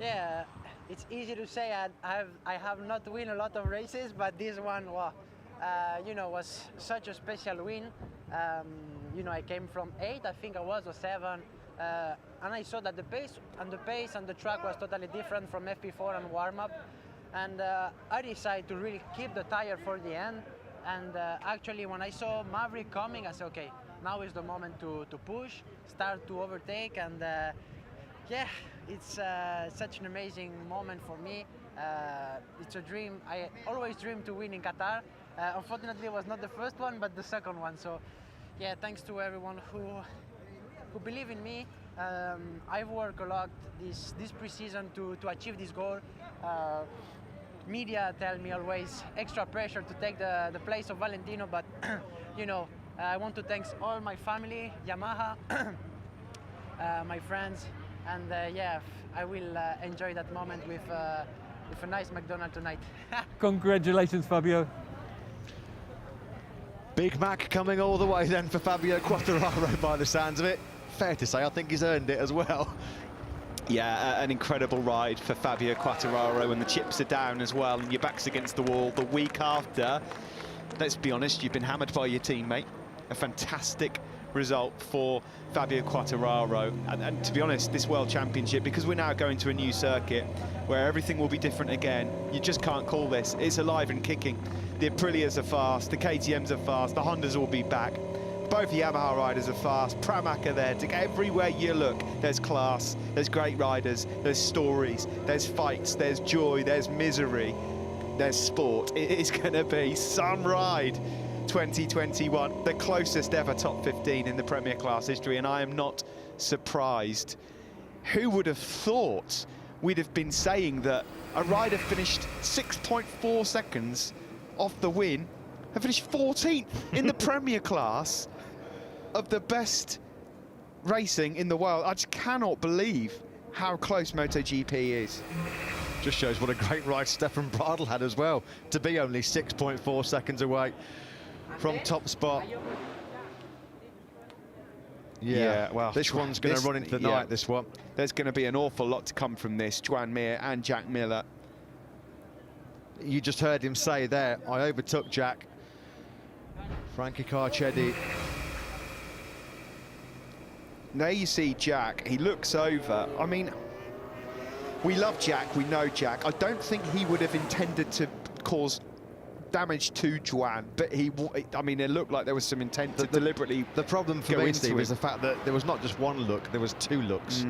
S9: Yeah, it's easy to say. I have not won a lot of races, but this one, you know, was such a special win. You know, I came from 8, I think I was, or 7, and I saw that the pace and the track was totally different from FP4 and warm-up. And I decided to really keep the tire for the end. And actually, when I saw Maverick coming, I said, okay, now is the moment to push, start to overtake, and yeah, it's such an amazing moment for me. It's a dream. I always dreamed to win in Qatar. Unfortunately, it was not the first one, but the second one. So, yeah, thanks to everyone who believe in me. I've worked a lot this pre-season to achieve this goal. Media tell me always extra pressure to take the place of Valentino, but you know, I want to thank all my family, Yamaha, my friends, and yeah, I will enjoy that moment with a nice McDonald's tonight.
S3: Congratulations, Fabio.
S2: Big Mac coming all the way then for Fabio Quartararo by the sounds of it. Fair to say, I think he's earned it as well.
S1: Yeah, an incredible ride for Fabio Quartararo, and the chips are down as well, and your back's against the wall. The week after, let's be honest, you've been hammered by your teammate. A fantastic result for Fabio Quartararo. And to be honest, this World Championship, because we're now going to a new circuit where everything will be different again, you just can't call this. It's alive and kicking. The Aprilias are fast, the KTMs are fast, the Hondas will be back. Both Yamaha riders are fast, Pramac are there. Everywhere you look, there's class, there's great riders, there's stories, there's fights, there's joy, there's misery, there's sport. It is going to be some ride 2021, the closest ever top 15 in the Premier Class history, and I am not surprised. Who would have thought we'd have been saying that a rider finished 6.4 seconds off the win and finished 14th in the Premier Class of the best racing in the world? I just cannot believe how close MotoGP is.
S2: Just shows what a great ride Stefan Bradl had as well, to be only 6.4 seconds away from top spot. Yeah, well, this one's going to run into the night, this one.
S1: There's going to be an awful lot to come from this. Joan Mir and Jack Miller.
S2: You just heard him say there, I overtook Jack. Frankie Carcetti.
S1: There you see Jack, he looks over. I mean, we love Jack, we know Jack. I don't think he would have intended to cause damage to Joan, but I mean, it looked like there was some intent to deliberately.
S2: The problem for me, Steve, is the fact that there was not just one look, there was two looks.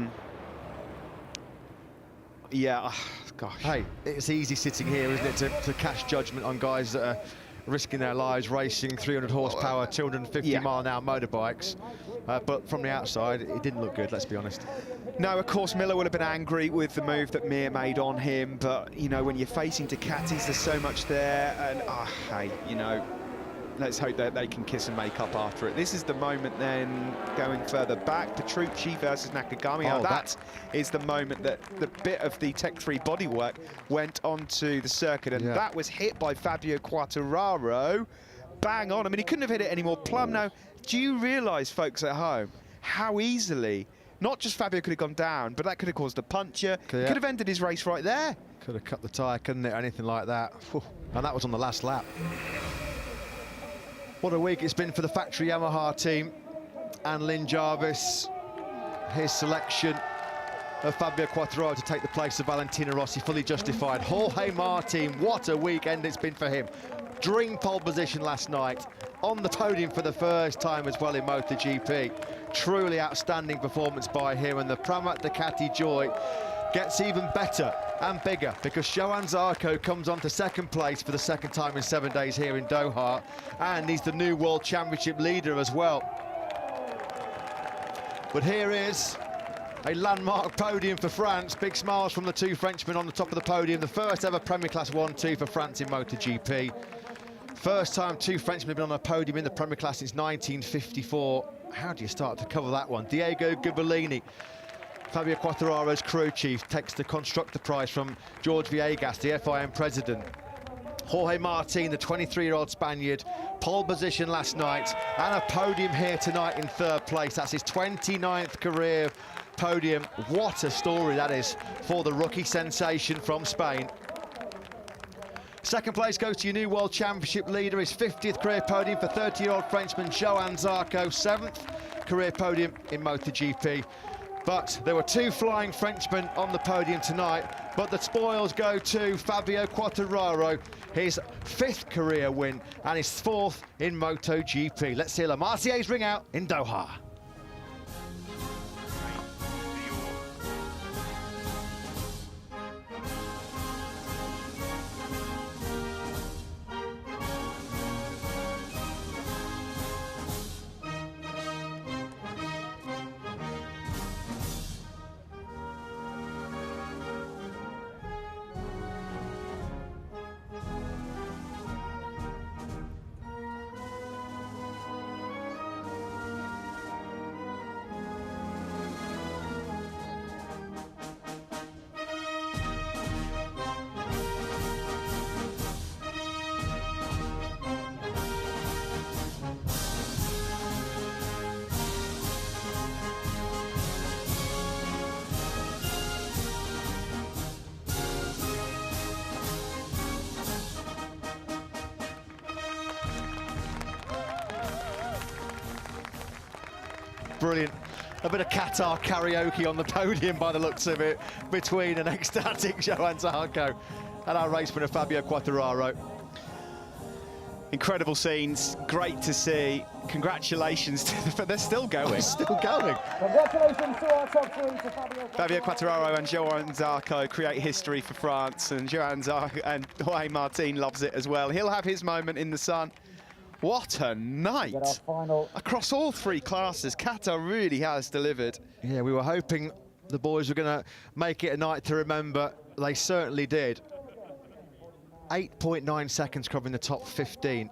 S1: Yeah, gosh.
S2: Hey, it's easy sitting here, isn't it, to cast judgment on guys that are risking their lives racing 300 horsepower, 250 mile an hour motorbikes. But from the outside, it didn't look good, let's be honest.
S1: No, of course, Miller would have been angry with the move that Mir made on him, but, you know, when you're facing Ducatis, there's so much there, and, hey, you know, let's hope that they can kiss and make up after it. This is the moment then, going further back, Petrucci versus Nakagami. Now, that is the moment that the bit of the Tech 3 bodywork went onto the circuit, and that was hit by Fabio Quartararo. Bang on. I mean, he couldn't have hit it any more plumb. Now, do you realise, folks at home, how easily, not just Fabio could have gone down, but that could have caused a puncture, could have ended his race right there.
S2: Could have cut the tyre, couldn't it, anything like that. And that was on the last lap. What a week it's been for the factory Yamaha team. And Lynn Jarvis, his selection of Fabio Quartararo to take the place of Valentino Rossi, fully justified. Jorge Martin, what a weekend it's been for him. Dream pole position last night, on the podium for the first time as well in MotoGP. Truly outstanding performance by him, and the Pramac Ducati joy gets even better and bigger because Johann Zarco comes on to second place for the second time in 7 days here in Doha, and he's the new World Championship leader as well. But here is a landmark podium for France. Big smiles from the two Frenchmen on the top of the podium. The first ever Premier Class 1-2 for France in MotoGP. First time two Frenchmen have been on a podium in the Premier Class since 1954. How do you start to cover that one? Diego Gubellini, Fabio Quartararo's crew chief, takes the constructor prize from George Villegas, the FIM president. Jorge Martin, the 23-year-old Spaniard, pole position last night and a podium here tonight in third place. That's his 29th career podium. What a story that is for the rookie sensation from Spain. Second place goes to your new World Championship leader, his 50th career podium for 30-year-old Frenchman Johann Zarco, 7th career podium in MotoGP. But there were two flying Frenchmen on the podium tonight, but the spoils go to Fabio Quartararo, his 5th career win and his 4th in MotoGP. Let's hear Le Marsier's ring out in Doha. Brilliant. A bit of Qatar karaoke on the podium by the looks of it, between an ecstatic Johann Zarco and our race winner Fabio Quartararo.
S1: Incredible scenes, great to see. Congratulations to they're still going.
S2: Still going.
S11: Congratulations to our top three, to
S1: Fabio Quartararo and Johann Zarco create history for France, and Johann Zarco and Jorge Martin loves it as well. He'll have his moment in the sun. What a night across all three classes. Qatar really has delivered.
S2: Yeah, we were hoping the boys were going to make it a night to remember. They certainly did. 8.9 seconds covering the top 15.